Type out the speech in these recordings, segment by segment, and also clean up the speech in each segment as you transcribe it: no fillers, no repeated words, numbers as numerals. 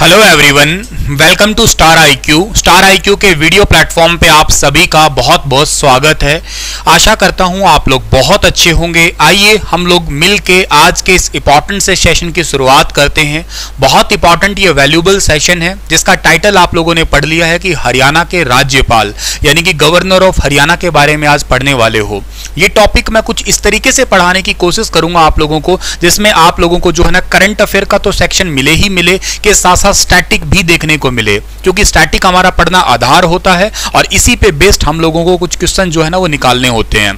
Hello everyone, welcome to star IQ. Star IQ के video platform पे आप सभी का बहुत बहुत स्वागत है। आशा करता हूं आप लोग बहुत अच्छे होंगे। आइए हम लोग मिल के आज के इस इंपॉर्टेंट से सेशन की शुरुआत करते हैं। बहुत इंपॉर्टेंट ये वैल्यूएबल सेशन है जिसका टाइटल आप लोगों ने पढ़ लिया है कि हरियाणा के राज्यपाल यानी कि गवर्नर ऑफ हरियाणा के बारे में आज पढ़ने वाले हो। ये टॉपिक मैं कुछ इस तरीके से पढ़ाने की कोशिश करूंगा आप लोगों को, जिसमें आप लोगों को जो है ना करंट अफेयर का तो सेक्शन मिले ही मिले के साथ साथ स्टैटिक भी देखने को मिले, क्योंकि स्टैटिक हमारा पढ़ना आधार होता है और इसी पे बेस्ड हम लोगों को कुछ क्वेश्चन जो है ना वो निकालने होते हैं।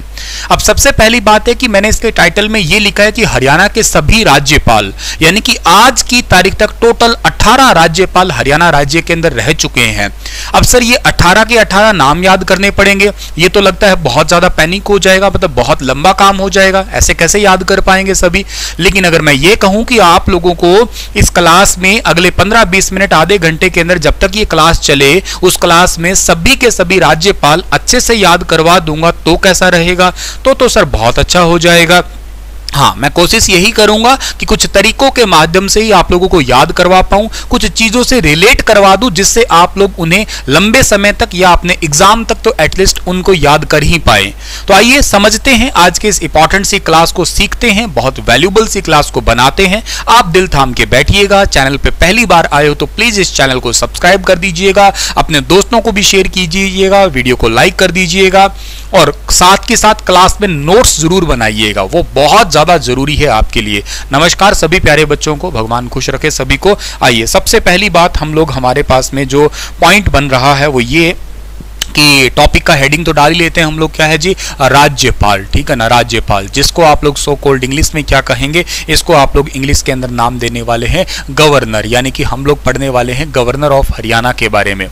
अब सबसे पहली बात है कि मैंने इसके टाइटल में ये लिखा है कि हरियाणा के सभी राज्यपाल, यानी कि आज की तारीख तक टोटल 18 राज्यपाल हरियाणा राज्य के अंदर रह चुके हैं। अब सर ये 18 के 18 नाम याद करने पड़ेंगे, ये तो लगता है बहुत ज्यादा पैनिक हो जाएगा, मतलब बहुत लंबा काम हो जाएगा, ऐसे कैसे याद कर पाएंगे सभी। लेकिन अगर मैं ये कहूं कि आप लोगों को इस क्लास में अगले 15-20 मिनट आधे घंटे के अंदर जब तक ये क्लास चले उस क्लास में सभी के सभी राज्यपाल अच्छे से याद करवा दूंगा तो कैसा रहेगा? तो सर बहुत अच्छा हो जाएगा। हाँ, मैं कोशिश यही करूंगा कि कुछ तरीकों के माध्यम से ही आप लोगों को याद करवा पाऊं, कुछ चीजों से रिलेट करवा दूं जिससे आप लोग उन्हें लंबे समय तक या अपने एग्जाम तक तो एटलीस्ट उनको याद कर ही पाए। तो आइए समझते हैं आज के इस इंपॉर्टेंट सी क्लास को, सीखते हैं, बहुत वैल्यूएबल सी क्लास को बनाते हैं। आप दिल थाम के बैठिएगा। चैनल पे पहली बार आए हो तो प्लीज इस चैनल को सब्सक्राइब कर दीजिएगा, अपने दोस्तों को भी शेयर कीजिएगा, वीडियो को लाइक कर दीजिएगा और साथ के साथ क्लास में नोट्स जरूर बनाइएगा, वो बहुत ज्यादा जरूरी है आपके लिए। नमस्कार सभी प्यारे बच्चों को, भगवान खुश रखे सभी को। आइए सबसे पहली बात हम लोग, हमारे पास में जो पॉइंट बन रहा है वो ये कि टॉपिक का हेडिंग तो डाल ही लेते हैं हम लोग, क्या है जी? राज्यपाल, ठीक है ना, राज्यपाल, जिसको आप लोग सो कॉल्ड इंग्लिश में क्या कहेंगे, इसको आप लोग इंग्लिश के अंदर नाम देने वाले हैं गवर्नर, यानी कि हम लोग पढ़ने वाले हैं गवर्नर ऑफ हरियाणा के बारे में।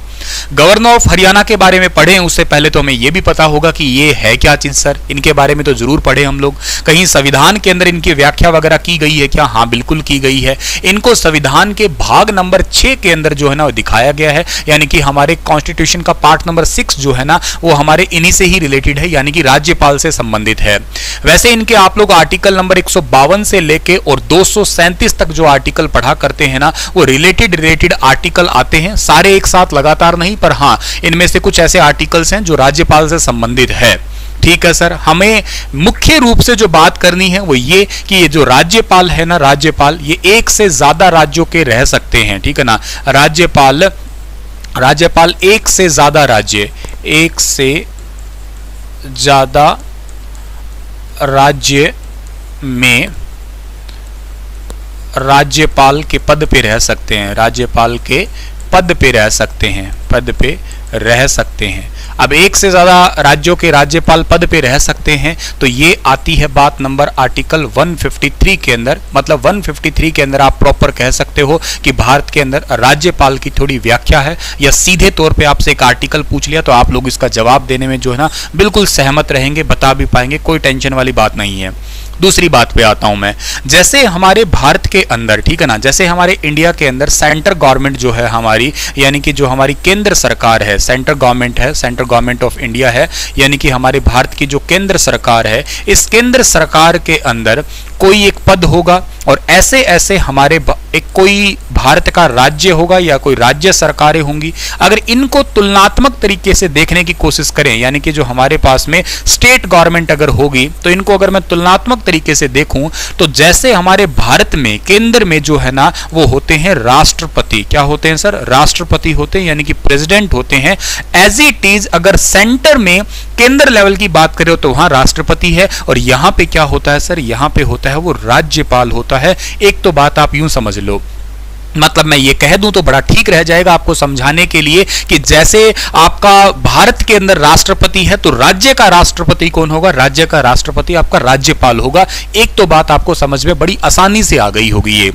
गवर्नर ऑफ हरियाणा के बारे में पढ़ें उससे पहले तो हमें यह भी पता होगा कि ये है क्या चीज सर, इनके बारे में तो जरूर पढ़े हम लोग। कहीं संविधान के अंदर इनकी व्याख्या वगैरह की गई है क्या? हाँ बिल्कुल की गई है। इनको संविधान के भाग नंबर 6 के अंदर जो है ना वो दिखाया गया है, यानी कि हमारे कॉन्स्टिट्यूशन का पार्ट नंबर 6 जो है ना वो हमारे इन्हीं से ही रिलेटेड है, यानी कि राज्यपाल से संबंधित है। वैसे इनके आप लोग आर्टिकल नंबर 152 से लेके और 237 तक जो आर्टिकल पढ़ा करते हैं ना वो रिलेटेड आर्टिकल आते हैं, सारे एक साथ लगातार नहीं, पर हाँ इनमें से कुछ ऐसे आर्टिकल्स हैं जो राज्यपाल से संबंधित है। ठीक है सर, हमें मुख्य रूप से जो बात करनी है वो ये कि ये जो राज्यपाल है ना, राज्यपाल ये एक से ज्यादा राज्यों के रह सकते हैं, ठीक है ना। राज्यपाल एक से ज्यादा राज्य, एक से ज्यादा राज्य में राज्यपाल के पद पे रह सकते हैं, राज्यपाल के पद पे रह सकते हैं, पद पे रह सकते हैं। अब एक से ज्यादा राज्यों के राज्यपाल पद पे रह सकते हैं तो ये आती है बात नंबर आर्टिकल 153 के अंदर, मतलब 153 के अंदर आप प्रॉपर कह सकते हो कि भारत के अंदर राज्यपाल की थोड़ी व्याख्या है, या सीधे तौर पे आपसे एक आर्टिकल पूछ लिया तो आप लोग इसका जवाब देने में जो है ना बिल्कुल सहमत रहेंगे, बता भी पाएंगे, कोई टेंशन वाली बात नहीं है। दूसरी बात पे आता हूं मैं, जैसे हमारे भारत के अंदर, ठीक है ना, जैसे हमारे इंडिया के अंदर सेंट्रल गवर्नमेंट जो है हमारी, यानी कि जो हमारी केंद्र सरकार है, सेंट्रल गवर्नमेंट है, सेंट्रल गवर्नमेंट ऑफ इंडिया है, यानी कि हमारे भारत की जो केंद्र सरकार है, इस केंद्र सरकार के अंदर कोई एक पद होगा और ऐसे ऐसे हमारे एक कोई भारत का राज्य होगा या कोई राज्य सरकारें होंगी। अगर इनको तुलनात्मक तरीके से देखने की कोशिश करें, यानी कि जो हमारे पास में स्टेट गवर्नमेंट अगर होगी तो इनको अगर मैं तुलनात्मक तरीके से देखूं तो जैसे हमारे भारत में केंद्र में जो है ना वो होते हैं राष्ट्रपति, क्या होते हैं सर? राष्ट्रपति होते हैं, यानी कि प्रेसिडेंट होते हैं। एज इट इज अगर सेंटर में केंद्र लेवल की बात करें तो वहां राष्ट्रपति है और यहां पे क्या होता है सर? यहां पे होता है वो राज्यपाल होता है। एक तो बात आप यूं समझ लो, मतलब मैं ये कह दूं तो बड़ा ठीक रह जाएगा आपको समझाने के लिए कि जैसे आपका भारत के अंदर राष्ट्रपति है तो राज्य का राष्ट्रपति कौन होगा? राज्य का राष्ट्रपति आपका राज्यपाल होगा। एक तो बात आपको समझ में बड़ी आसानी से आ गई होगी ये।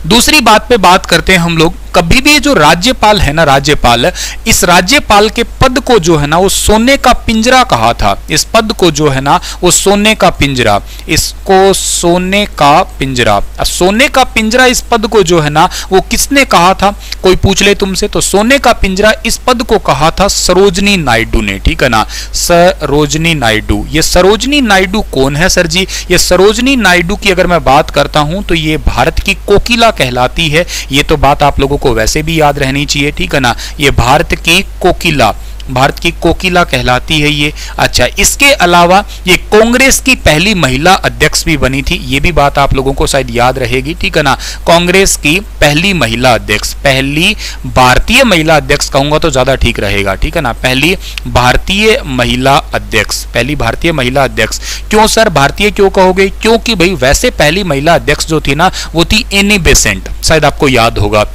दूसरी बात पे बात करते हैं हम लोग, कभी भी जो राज्यपाल है ना, राज्यपाल, इस राज्यपाल के पद को जो है ना वो सोने का पिंजरा कहा था। इस पद को जो है ना वो सोने का पिंजरा, इसको सोने का पिंजरा, सोने का पिंजरा इस पद को जो है ना वो किसने कहा था? कोई पूछ ले तुमसे तो सोने का पिंजरा इस पद को कहा था सरोजनी नायडू ने, ठीक है ना, सरोजनी नायडू। ये सरोजनी नायडू कौन है सर जी? ये सरोजनी नायडू की अगर मैं बात करता हूं तो ये भारत की कोकिला कहलाती है। ये तो बात आप लोगों को आपको वैसे भी याद रहनी चाहिए, ठीक है ना। ये भारत की कोकिला, भारत की कोकिला कहलाती है ये। अच्छा, इसके अलावा ये कांग्रेस की पहली महिला अध्यक्ष भी बनी थी, ये भी बात आप लोगों को शायद याद रहेगी, ठीक है ना। कांग्रेस की पहली महिला अध्यक्ष, पहली भारतीय महिला अध्यक्ष कहूंगा तो ज्यादा ठीक रहेगा, ठीक है ना। पहली भारतीय महिला अध्यक्ष, पहली भारतीय महिला अध्यक्ष। क्यों सर भारतीय क्यों कहोगे? क्योंकि भाई वैसे पहली महिला अध्यक्ष जो थी ना वो थी एनी बेसेंट, शायद आपको याद होगा,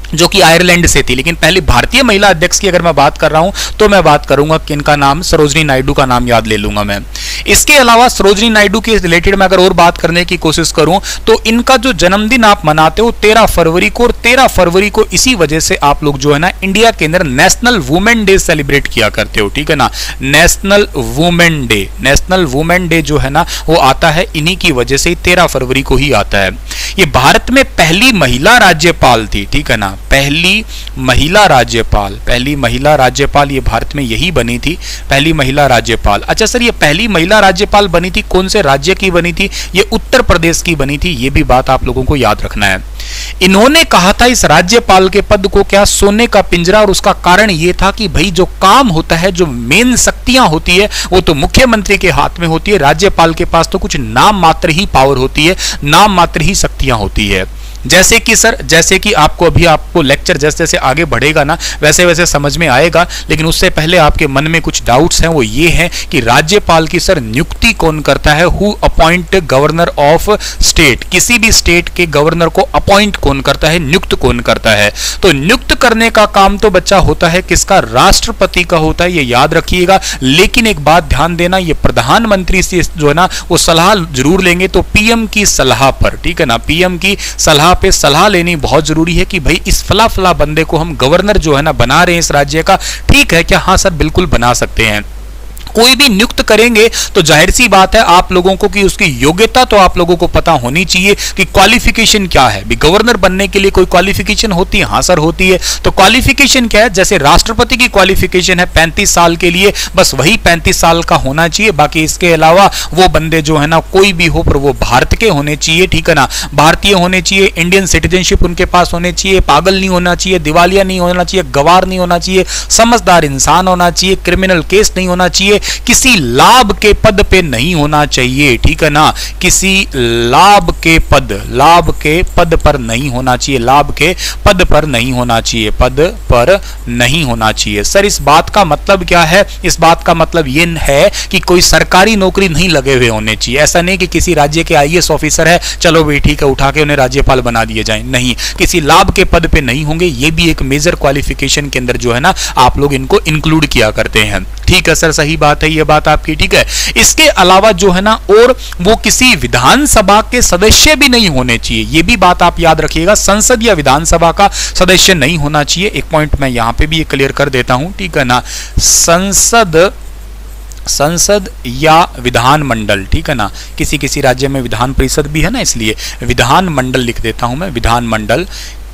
जो कि आयरलैंड से थी। लेकिन पहली भारतीय महिला अध्यक्ष की अगर मैं बात कर रहा हूं तो मैं बात करूंगा कि इनका नाम सरोजिनी नायडू का नाम याद ले लूंगा मैं। इसके अलावा सरोजिनी नायडू के रिलेटेड मैं अगर और बात करने की कोशिश करूं तो इनका जो जन्मदिन आप मनाते हो 13 फरवरी को, और 13 फरवरी को इसी वजह से आप लोग जो है ना इंडिया के अंदर नेशनल वुमेन डे सेलिब्रेट किया करते हो, ठीक है ना। National women day, national women day जो है ना वो आता है इन्हीं की वजह से, 13 फरवरी को ही आता है। ये भारत में पहली महिला राज्यपाल थी, ठीक है ना। पहली महिला राज्यपाल, पहली महिला राज्यपाल ये भारत में यही बनी थी, पहली महिला राज्यपाल। अच्छा सर ये पहली महिला राज्यपाल बनी थी कौन से राज्य की बनी थी? ये उत्तर प्रदेश की बनी थी, ये भी बात आप लोगों को याद रखना है। इन्होंने कहा था इस राज्यपाल के पद को क्या सोने का पिंजरा, और उसका कारण यह था कि भाई जो काम होता है, जो मेन शक्तियां होती है वो तो मुख्यमंत्री के हाथ में होती है, राज्यपाल के पास तो कुछ नाम मात्र ही पावर होती है, नाम मात्र ही शक्तियां होती है। जैसे कि सर, जैसे कि आपको अभी आपको लेक्चर जैसे जैसे आगे बढ़ेगा ना वैसे वैसे समझ में आएगा, लेकिन उससे पहले आपके मन में कुछ डाउट्स हैं, वो ये हैं कि राज्यपाल की सर नियुक्ति कौन करता है? Who appoint governor of state, किसी भी स्टेट के गवर्नर को अपॉइंट कौन करता है, नियुक्त कौन करता है? तो नियुक्त करने का काम तो बच्चा होता है किसका? राष्ट्रपति का होता है, ये याद रखिएगा। लेकिन एक बात ध्यान देना, ये प्रधानमंत्री से जो है ना वो सलाह जरूर लेंगे, तो पीएम की सलाह पर, ठीक है ना, पीएम की सलाह पे सलाह लेनी बहुत जरूरी है कि भाई इस फला फला बंदे को हम गवर्नर जो है ना बना रहे हैं इस राज्य का, ठीक है क्या? हाँ सर बिल्कुल बना सकते हैं। कोई भी नियुक्त करेंगे तो जाहिर सी बात है आप लोगों को कि उसकी योग्यता तो आप लोगों को पता होनी चाहिए कि क्वालिफिकेशन क्या है। भी गवर्नर बनने के लिए कोई क्वालिफिकेशन होती है? हाँ सर होती है। तो क्वालिफिकेशन क्या है? जैसे राष्ट्रपति की क्वालिफिकेशन है 35 साल के लिए, बस वही 35 साल का होना चाहिए, बाकी इसके अलावा वो बंदे जो है ना कोई भी हो पर वो भारत के होने चाहिए, ठीक है ना, भारतीय होने चाहिए, इंडियन सिटीजनशिप उनके पास होने चाहिए, पागल नहीं होना चाहिए, दिवालिया नहीं होना चाहिए, गवार नहीं होना चाहिए, समझदार इंसान होना चाहिए, क्रिमिनल केस नहीं होना चाहिए, किसी लाभ के पद पे नहीं होना चाहिए, ठीक है ना, किसी लाभ के पद पर नहीं होना चाहिए, लाभ के पद पर नहीं होना चाहिए, पद पर नहीं होना चाहिए। सर इस बात का मतलब क्या है? इस बात का मतलब ये है कि कोई सरकारी नौकरी नहीं लगे हुए होने चाहिए। ऐसा नहीं कि किसी राज्य के आईएएस ऑफिसर है चलो भाई ठीक है उठा के उन्हें राज्यपाल बना दिए जाए, नहीं, किसी लाभ के पद पे नहीं होंगे। ये भी एक मेजर क्वालिफिकेशन के अंदर जो है ना आप लोग इनको इंक्लूड किया करते हैं, ठीक है सर, सही बात है ये बात आपकी, ठीक है। इसके अलावा जो है ना और वो किसी विधानसभा के सदस्य भी नहीं होने चाहिए, ये भी बात आप याद रखिएगा, संसद या विधानसभा का सदस्य नहीं होना चाहिए। एक पॉइंट मैं यहां पे भी क्लियर कर देता हूं, ठीक है ना, संसद या विधानमंडल, ठीक है ना, किसी किसी राज्य में विधान परिषद भी है ना, इसलिए विधानमंडल लिख देता हूं मैं, विधानमंडल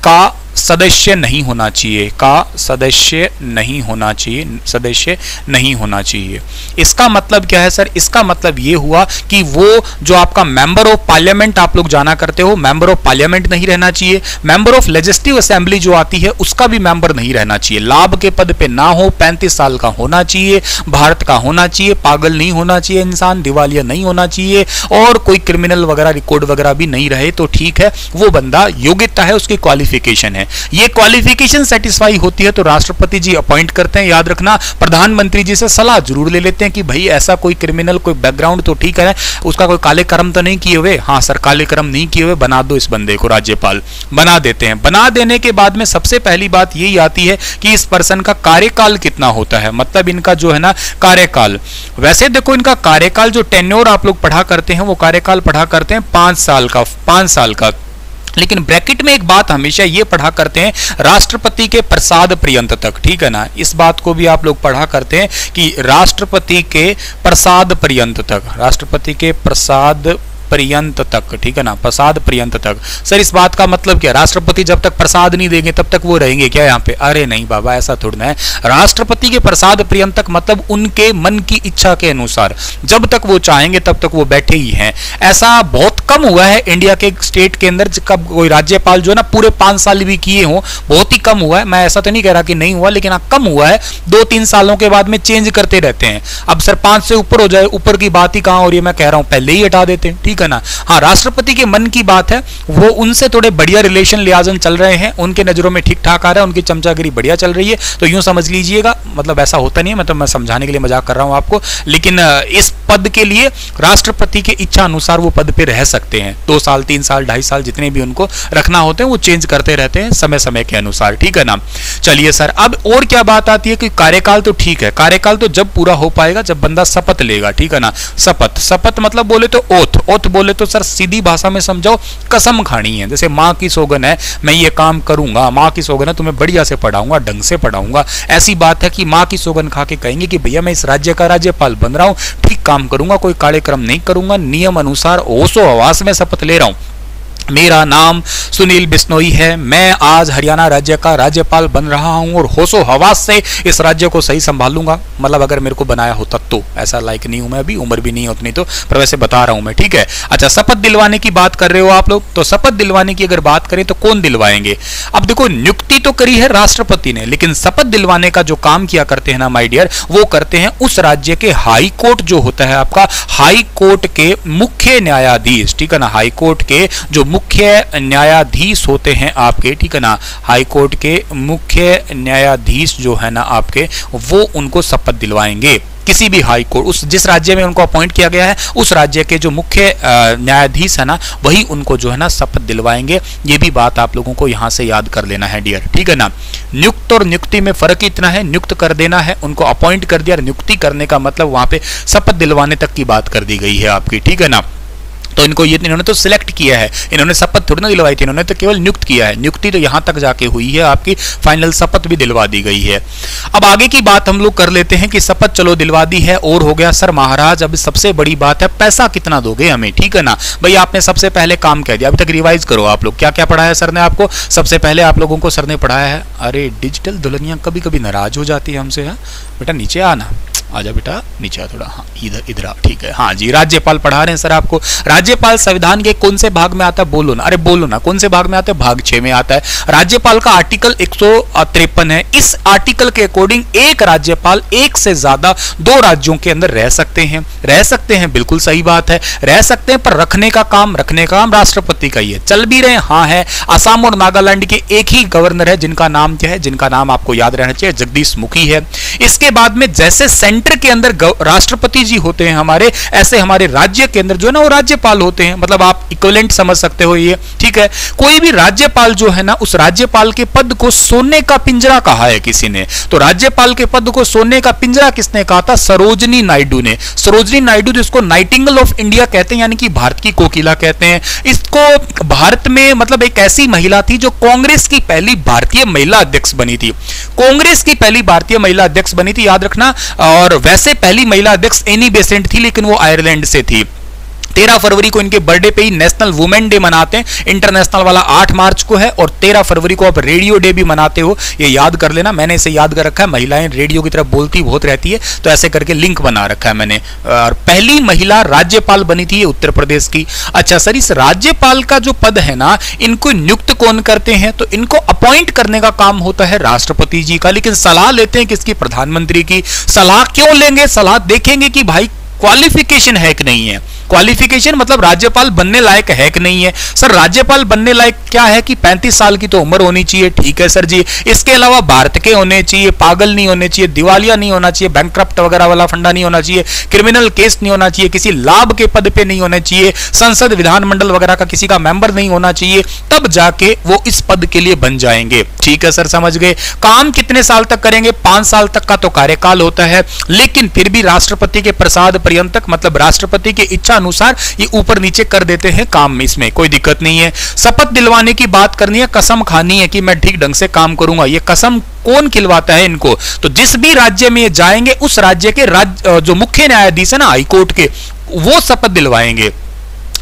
का सदस्य नहीं होना चाहिए, का सदस्य नहीं होना चाहिए, सदस्य नहीं होना चाहिए। इसका मतलब क्या है सर? इसका मतलब ये हुआ कि वो जो आपका मेंबर ऑफ पार्लियामेंट आप लोग जाना करते हो, मेंबर ऑफ पार्लियामेंट नहीं रहना चाहिए, मेंबर ऑफ लेजिस्लेटिव असेंबली जो आती है उसका भी मेंबर नहीं रहना चाहिए, लाभ के पद पे ना हो, 35 साल का होना चाहिए, भारत का होना चाहिए, पागल नहीं होना चाहिए इंसान, दिवालिया नहीं होना चाहिए, और कोई क्रिमिनल वगैरह रिकॉर्ड वगैरह भी नहीं रहे तो ठीक है, वो बंदा योग्यता है, उसकी क्वालिफिकेशन है। ये क्वालिफिकेशन सेटिस्फाई होती है तो राष्ट्रपति जी अपॉइंट करते हैं, याद रखना। प्रधानमंत्री जी से सलाह जरूर ले लेते हैं कि भाई ऐसा कोई क्रिमिनल कोई बैकग्राउंड तो ठीक है, उसका कोई काले कर्म तो नहीं किए हुए, हाँ सर काले कर्म नहीं किए हुए, बना दो इस बंदे को राज्यपाल, बना देते हैं। बना देने के बाद में सबसे पहली बात यही आती है कि इस पर्सन का कार्यकाल कितना होता है, मतलब इनका जो है ना कार्यकाल। वैसे देखो इनका कार्यकाल जो टेन्योर आप लोग पढ़ा करते हैं वो कार्यकाल पढ़ा करते हैं 5 साल का, 5 साल का, लेकिन ब्रैकेट में एक बात हमेशा ये पढ़ा करते हैं राष्ट्रपति के प्रसाद पर्यंत तक, ठीक है ना, इस बात को भी आप लोग पढ़ा करते हैं कि राष्ट्रपति के प्रसाद पर्यंत तक, राष्ट्रपति के प्रसाद पर्यंत तक, ठीक है ना, प्रसाद पर्यंत तक। सर इस बात का मतलब क्या, राष्ट्रपति जब तक प्रसाद नहीं देंगे तब तक वो रहेंगे क्या यहाँ पे? अरे नहीं बाबा, ऐसा थोड़ा है। राष्ट्रपति के प्रसाद पर्यंत तक मतलब उनके मन की इच्छा के अनुसार, जब तक वो चाहेंगे तब तक वो बैठे ही हैं। ऐसा बहुत कम हुआ है इंडिया के स्टेट के अंदर कब कोई राज्यपाल जो है ना पूरे 5 साल भी किए हों, बहुत ही कम हुआ है। मैं ऐसा तो नहीं कह रहा कि नहीं हुआ, लेकिन हाँ कम हुआ है। 2-3 सालों के बाद में चेंज करते रहते हैं। अब सर 5 से ऊपर हो जाए, ऊपर की बात ही कहां हो रही है, मैं कह रहा हूं पहले ही हटा देते हैं, ठीक है ना। हाँ राष्ट्रपति के मन की बात है, वो उनसे थोड़े बढ़िया रिलेशन लिहाजन चल रहे हैं, उनके नजरों में ठीक ठाक आ रहा है, उनकी चमचागिरी बढ़िया चल रही है, तो यूं समझ लीजिएगा। मतलब ऐसा होता नहीं है, मतलब मैं समझाने के लिए मजाक कर रहा हूं आपको, लेकिन इस पद के लिए राष्ट्रपति के इच्छा अनुसार वो पद पे रह सकते हैं। 2 साल 3 साल 2.5 साल जितने भी उनको रखना होते हैं वो चेंज करते रहते हैं समय समय के अनुसार, ठीक है ना। चलिए सर, अब और क्या बात आती है कि कार्यकाल तो ठीक है, कार्यकाल तो जब पूरा हो पाएगा जब बंदा शपथ लेगा, ठीक है ना। शपथ, शपथ मतलब बोले तो ओथ, ओथ बोले तो सर सीधी भाषा में समझाओ कसम खानी है। जैसे माँ की सौगन है मैं ये काम करूंगा, माँ की सौगन है तुम्हें बढ़िया से पढ़ाऊंगा, ढंग से पढ़ाऊंगा, ऐसी बात है कि माँ की सौगन खा के कहेंगे कि भैया मैं इस राज्य का राज्यपाल बन रहा हूं, ठीक काम करूंगा, कोई काले क्रम नहीं करूंगा, नियम अनुसार होशो हवास में शपथ ले रहा हूं। मेरा नाम सुनील बिश्नोई है, मैं आज हरियाणा राज्य का राज्यपाल बन रहा हूं और होशो हवास से इस राज्य को सही संभालूंगा। मतलब अगर मेरे को बनाया होता तो, ऐसा लायक नहीं हूं मैं, अभी उम्र भी नहीं उतनी तो, पर वैसे बता रहा हूं मैं, ठीक है। अच्छा, शपथ दिलवाने की बात कर रहे हो आप लोग, तो शपथ दिलवाने की अगर बात करें तो कौन दिलवाएंगे? अब देखो, नियुक्ति तो करी है राष्ट्रपति ने, लेकिन शपथ दिलवाने का जो काम किया करते हैं ना माय डियर, वो करते हैं उस राज्य के हाई कोर्ट जो होता है आपका, हाई कोर्ट के मुख्य न्यायाधीश, ठीक है ना। हाई कोर्ट के जो मुख्य न्यायाधीश होते हैं आपके, ठीक है ना, हाई कोर्ट के मुख्य न्यायाधीश जो है ना आपके, वो उनको शपथ दिलवाएंगे। किसी भी हाई कोर्ट, उस जिस राज्य में उनको अपॉइंट किया गया है उस राज्य के जो मुख्य न्यायाधीश है ना, वही उनको जो है ना शपथ दिलवाएंगे। ये भी बात आप लोगों को यहां से याद कर लेना है डियर, ठीक है ना। नियुक्त और नियुक्ति में फर्क इतना है, नियुक्त कर देना है, उनको अपॉइंट कर दिया, नियुक्ति करने का मतलब वहां पे शपथ दिलवाने तक की बात कर दी गई है आपकी, ठीक है ना। तो इनको ये इन्होंने तो सिलेक्ट किया है, इन्होंने शपथ थोड़ी ना दिलवाई थी, इन्होंने तो केवल नियुक्त किया है। नियुक्ति तो यहां तक जाके हुई है आपकी, फाइनल शपथ भी दिलवा दी गई है। अब आगे की बात हम लोग कर लेते हैं कि शपथ चलो दिलवा दी है और हो गया। सर महाराज अब सबसे बड़ी बात है, पैसा कितना दोगे हमें, ठीक है ना। भाई आपने सबसे पहले काम कह दिया, अभी तक रिवाइज करो आप लोग, क्या क्या पढ़ाया सर ने आपको। सबसे पहले आप लोगों को सर ने पढ़ाया है, अरे डिजिटल दुल्हनियां कभी कभी नाराज हो जाती है हमसे, है बेटा नीचे आना, आजा बेटा नीचे आ थोड़ा, हाँ इधर इधर आ, ठीक है। हाँ जी, राज्यपाल पढ़ा रहे हैं सर आपको। राज्यपाल संविधान के कौन से भाग में आता है, बोलो ना, अरे बोलो ना, कौन से भाग में आता है? भाग 6 में आता है। राज्यपाल का आर्टिकल 153 है। इस आर्टिकल के अकॉर्डिंग एक राज्यपाल एक से ज्यादा 2 राज्यों के अंदर रह सकते हैं। रह सकते हैं, बिल्कुल सही बात है, रह सकते हैं, पर रखने का काम राष्ट्रपति का ही है। चल भी रहे, हाँ है। असम और नागालैंड के एक ही गवर्नर है जिनका नाम क्या है, जिनका नाम आपको याद रहना चाहिए, जगदीश मुखी है। इसके बाद में जैसे सेंटर के अंदर राष्ट्रपति जी होते हैं हमारे, ऐसे हमारे राज्य के अंदर जो है ना वो राज्यपाल होते हैं। मतलब आप इक्विवेलेंट समझ सकते हो ये, ठीक है। कोई भी राज्यपाल जो है ना, उस राज्यपाल के पद को सोने का पिंजरा कहा है किसी ने, तो राज्यपाल के पद को सोने का पिंजरा किसने कहा था? सरोजनी नायडू ने। सरोजनी नायडू जिसको नाइटिंगेल ऑफ इंडिया कहते हैं, यानी कि भारत की कोकिला कहते हैं। इसको भारत में मतलब एक ऐसी महिला थी जो कांग्रेस की पहली भारतीय महिला अध्यक्ष बनी थी, कांग्रेस की पहली भारतीय महिला अध्यक्ष बनी थी, याद रखना। और वैसे पहली महिला अध्यक्ष एनी बेसेंट थी, लेकिन वो आयरलैंड से थी। 13 फरवरी को इनके बर्थडे पे ही नेशनल वुमेन डे मनाते हैं, इंटरनेशनल वाला 8 मार्च को है, और 13 फरवरी को आप रेडियो डे भी मनाते हो, ये याद कर लेना। मैंने इसे याद कर रखा है, महिलाएं रेडियो की तरफ बोलती बहुत रहती है, तो ऐसे करके लिंक बना रखा है मैंने। और पहली महिला राज्यपाल बनी थी ये उत्तर प्रदेश की। अच्छा सर, इस राज्यपाल का जो पद है ना, इनको नियुक्त कौन करते हैं? तो इनको अपॉइंट करने का काम होता है राष्ट्रपति जी का, लेकिन सलाह लेते हैं किसकी? प्रधानमंत्री की। सलाह क्यों लेंगे? सलाह देखेंगे कि भाई क्वालिफिकेशन है कि नहीं है। क्वालिफिकेशन मतलब राज्यपाल बनने लायक है कि नहीं है। सर राज्यपाल बनने लायक क्या है कि 35 साल की तो उम्र होनी चाहिए, ठीक है सर जी। इसके अलावा भारत के होने चाहिए, पागल नहीं होने चाहिए, दिवालिया नहीं होना चाहिए, बैंकक्रप्ट वगैरह वाला फंडा नहीं होना चाहिए, क्रिमिनल केस नहीं होना चाहिए, किसी लाभ के पद पे नहीं होने चाहिए, संसद विधानमंडल वगैरह का किसी का मेंबर नहीं होना चाहिए, तब जाके वो इस पद के लिए बन जाएंगे। ठीक है सर, समझ गए। काम कितने साल तक करेंगे? 5 साल तक का तो कार्यकाल होता है, लेकिन फिर भी राष्ट्रपति के प्रसाद पर्यंत तक, मतलब राष्ट्रपति की इच्छा अनुसार ये ऊपर नीचे कर देते हैं काम में, इसमें कोई दिक्कत नहीं है। शपथ दिलवाने की बात करनी है, कसम खानी है कि मैं ठीक ढंग से काम करूंगा। ये कसम कौन खिलवाता है इनको? तो जिस भी राज्य में ये जाएंगे उस राज्य के जो मुख्य न्यायाधीश है ना हाईकोर्ट के, वो शपथ दिलवाएंगे।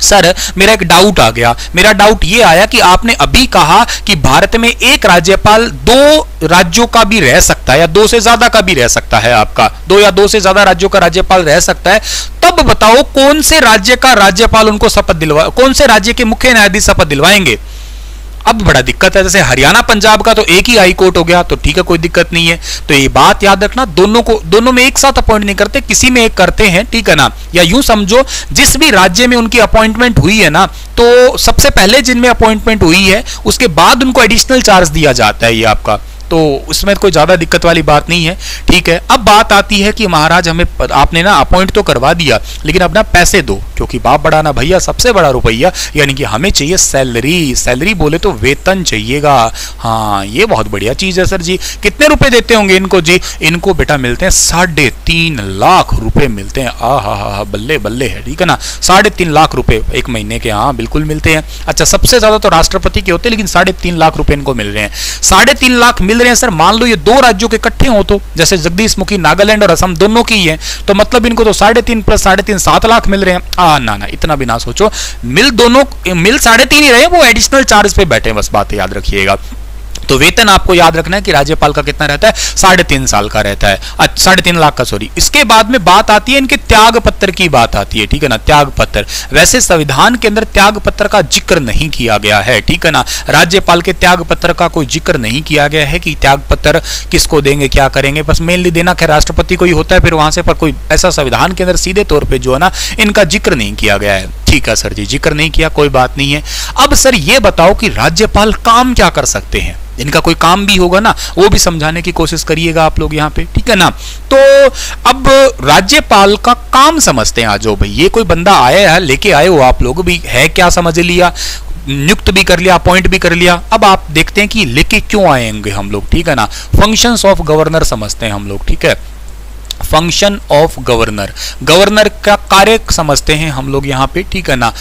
सर मेरा एक डाउट आ गया, मेरा डाउट ये आया कि आपने अभी कहा कि भारत में एक राज्यपाल 2 राज्यों का भी रह सकता है या 2 से ज्यादा का भी रह सकता है, आपका 2 या 2 से ज्यादा राज्यों का राज्यपाल रह सकता है। तब बताओ कौन से राज्य का राज्यपाल उनको शपथ दिलवा, कौन से राज्य के मुख्य न्यायाधीश शपथ दिलवाएंगे? अब बड़ा दिक्कत है। जैसे हरियाणा पंजाब का तो एक ही हाई कोर्ट हो गया, तो ठीक है कोई दिक्कत नहीं है। तो ये बात याद रखना, दोनों में एक साथ अपॉइंट नहीं करते, किसी में एक करते हैं, ठीक है ना। या यूं समझो जिस भी राज्य में उनकी अपॉइंटमेंट हुई है ना, तो सबसे पहले जिनमें अपॉइंटमेंट हुई है उसके बाद उनको एडिशनल चार्ज दिया जाता है, ये आपका, तो उसमें कोई ज्यादा दिक्कत वाली बात नहीं है, ठीक है। अब बात आती है कि महाराज हमें आपने ना अपॉइंट तो करवा दिया, लेकिन अब ना पैसे दो, क्योंकि बाप बड़ा ना भैया सबसे बड़ा रुपया, यानी कि हमें चाहिए सैलरी। सैलरी बोले तो वेतन चाहिएगा। हाँ ये बहुत बढ़िया चीज है सर जी। कितने रुपए देते होंगे इनको जी? इनको बेटा मिलते हैं 3.5 लाख रुपए मिलते हैं। हा बल्ले बल्ले है, ठीक है ना। 3.5 लाख रुपए एक महीने के, हाँ बिल्कुल मिलते हैं। अच्छा सबसे ज्यादा तो राष्ट्रपति के होते हैं, लेकिन 3.5 लाख रुपए इनको मिल रहे हैं। 3.5 लाख मिल रहे हैं सर। मान लो ये 2 राज्यों के इकट्ठे हो, तो जैसे जगदीश मुखी नागालैंड और असम दोनों की है, तो मतलब इनको तो 3.5 प्लस 3.5 7 लाख मिल रहे हैं। ना इतना भी ना सोचो, मिल 3.5 ही रहे, वो एडिशनल चार्ज पे बैठे, बस बात याद रखिएगा। तो वेतन आपको याद रखना है कि राज्यपाल का कितना रहता है, 3.5 साल का रहता है, 3.5 लाख का, सॉरी। इसके बाद में बात आती है इनके त्याग पत्र की बात आती है, ठीक है ना। त्याग पत्र, वैसे संविधान के अंदर त्याग पत्र का जिक्र नहीं किया गया है, ठीक है ना। राज्यपाल के त्याग पत्र का कोई जिक्र नहीं किया गया है कि त्याग पत्र किसको देंगे, क्या करेंगे। बस मेनली देना खैर राष्ट्रपति को ही होता है, फिर वहां से पर कोई ऐसा संविधान के अंदर सीधे तौर पर जो है ना इनका जिक्र नहीं किया गया है, ठीक है सर जी। जिक्र नहीं किया, कोई बात नहीं है। अब सर ये बताओ कि राज्यपाल काम क्या कर सकते हैं, इनका कोई काम भी होगा ना, वो भी समझाने की कोशिश करिएगा आप लोग यहाँ पे, ठीक है ना। तो अब राज्यपाल का काम समझते हैं। आज भाई ये कोई बंदा आया है, लेके आए हो आप लोग भी, है क्या समझ लिया, नियुक्त भी कर लिया, अपॉइंट भी कर लिया। अब आप देखते हैं कि लेके क्यों आएंगे हम लोग, ठीक है ना। फंक्शंस ऑफ गवर्नर समझते हैं हम लोग, ठीक है। फंक्शन ऑफ गवर्नर, गवर्नर का कार्य समझते हैं हम लोग यहाँ पे, ठीक है ना।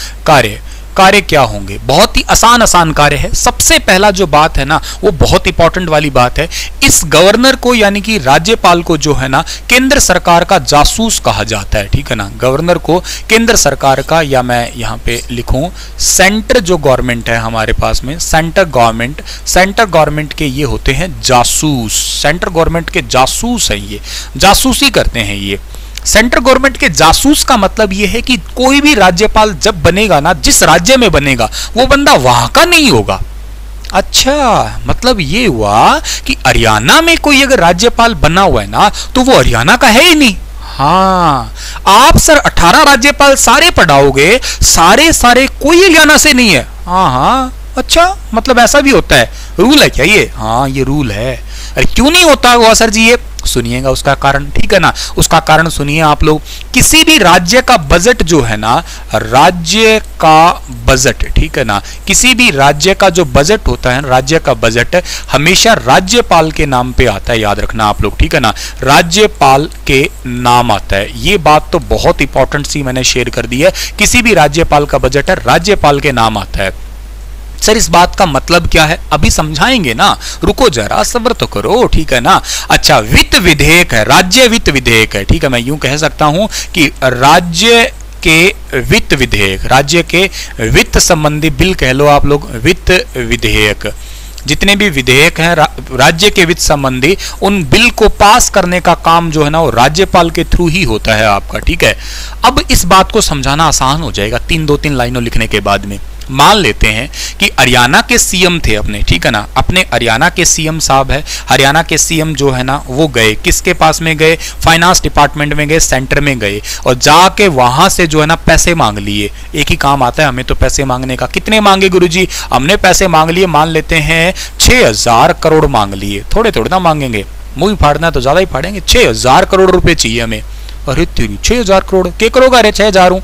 कार्य क्या होंगे, बहुत ही आसान कार्य है। सबसे पहला जो बात है ना वो बहुत इंपॉर्टेंट वाली बात है। इस गवर्नर को यानी कि राज्यपाल को जो है ना केंद्र सरकार का जासूस कहा जाता है, ठीक है ना। गवर्नर को केंद्र सरकार का, या मैं यहाँ पे लिखूं सेंटर जो गवर्नमेंट है हमारे पास में, सेंटर गवर्नमेंट के ये होते हैं जासूस। सेंटर गवर्नमेंट के जासूस है, ये जासूसी करते हैं। ये सेंट्रल गवर्नमेंट के जासूस का मतलब यह है कि कोई भी राज्यपाल जब बनेगा ना, जिस राज्य में बनेगा वो बंदा वहां का नहीं होगा। अच्छा मतलब ये हुआ कि हरियाणा में कोई अगर राज्यपाल बना हुआ है ना तो वो हरियाणा का है ही नहीं। हाँ आप सर 18 राज्यपाल सारे पढ़ाओगे, सारे कोई हरियाणा से नहीं है। हाँ अच्छा मतलब ऐसा भी होता है, रूल है क्या ये? हाँ ये रूल है। अरे क्यों नहीं होता हुआ सर जी? ये सुनिएगा उसका कारण, ठीक है ना। उसका कारण सुनिए आप लोग। किसी भी राज्य का बजट जो है ना, राज्य का बजट, ठीक है ना, किसी भी राज्य का जो बजट होता है, राज्य का बजट हमेशा राज्यपाल के नाम पे आता है, याद रखना आप लोग, ठीक है ना। राज्यपाल के नाम आता है। ये बात तो बहुत इंपॉर्टेंट सी मैंने शेयर कर दी है। किसी भी राज्यपाल का बजट है, राज्यपाल के नाम आता है। सर इस बात का मतलब क्या है, अभी समझाएंगे ना, रुको जरा सब्र तो करो, ठीक है ना। अच्छा वित्त विधेयक है, राज्य वित्त विधेयक है, ठीक है। मैं यूं कह सकता हूं कि राज्य के वित्त विधेयक, राज्य के वित्त संबंधी बिल कह लो आप लोग, वित्त विधेयक। जितने भी विधेयक हैं राज्य के वित्त संबंधी, उन बिल को पास करने का काम जो है ना वो राज्यपाल के थ्रू ही होता है आपका, ठीक है। अब इस बात को समझाना आसान हो जाएगा 2-3 लाइनों लिखने के बाद में। मान लेते हैं कि हरियाणा के सीएम थे अपने, ठीक है ना, अपने हरियाणा के सीएम साहब है। हरियाणा के सीएम जो है ना वो गए किसके पास में गए, फाइनेंस डिपार्टमेंट में गए, सेंटर में गए और जाके वहां से जो है ना पैसे मांग लिए। एक ही काम आता है हमें तो पैसे मांगने का। कितने मांगे गुरुजी? हमने पैसे मांग लिए, मान लेते हैं 6000 करोड़ मांग लिए। थोड़े थोड़े ना मांगेंगे, मुंह फाड़ना तो ज्यादा ही फाड़ेंगे। 6000 करोड़ रुपए चाहिए हमें। अरे तेरी 6000 करोड़ के करोगा? अरे 6000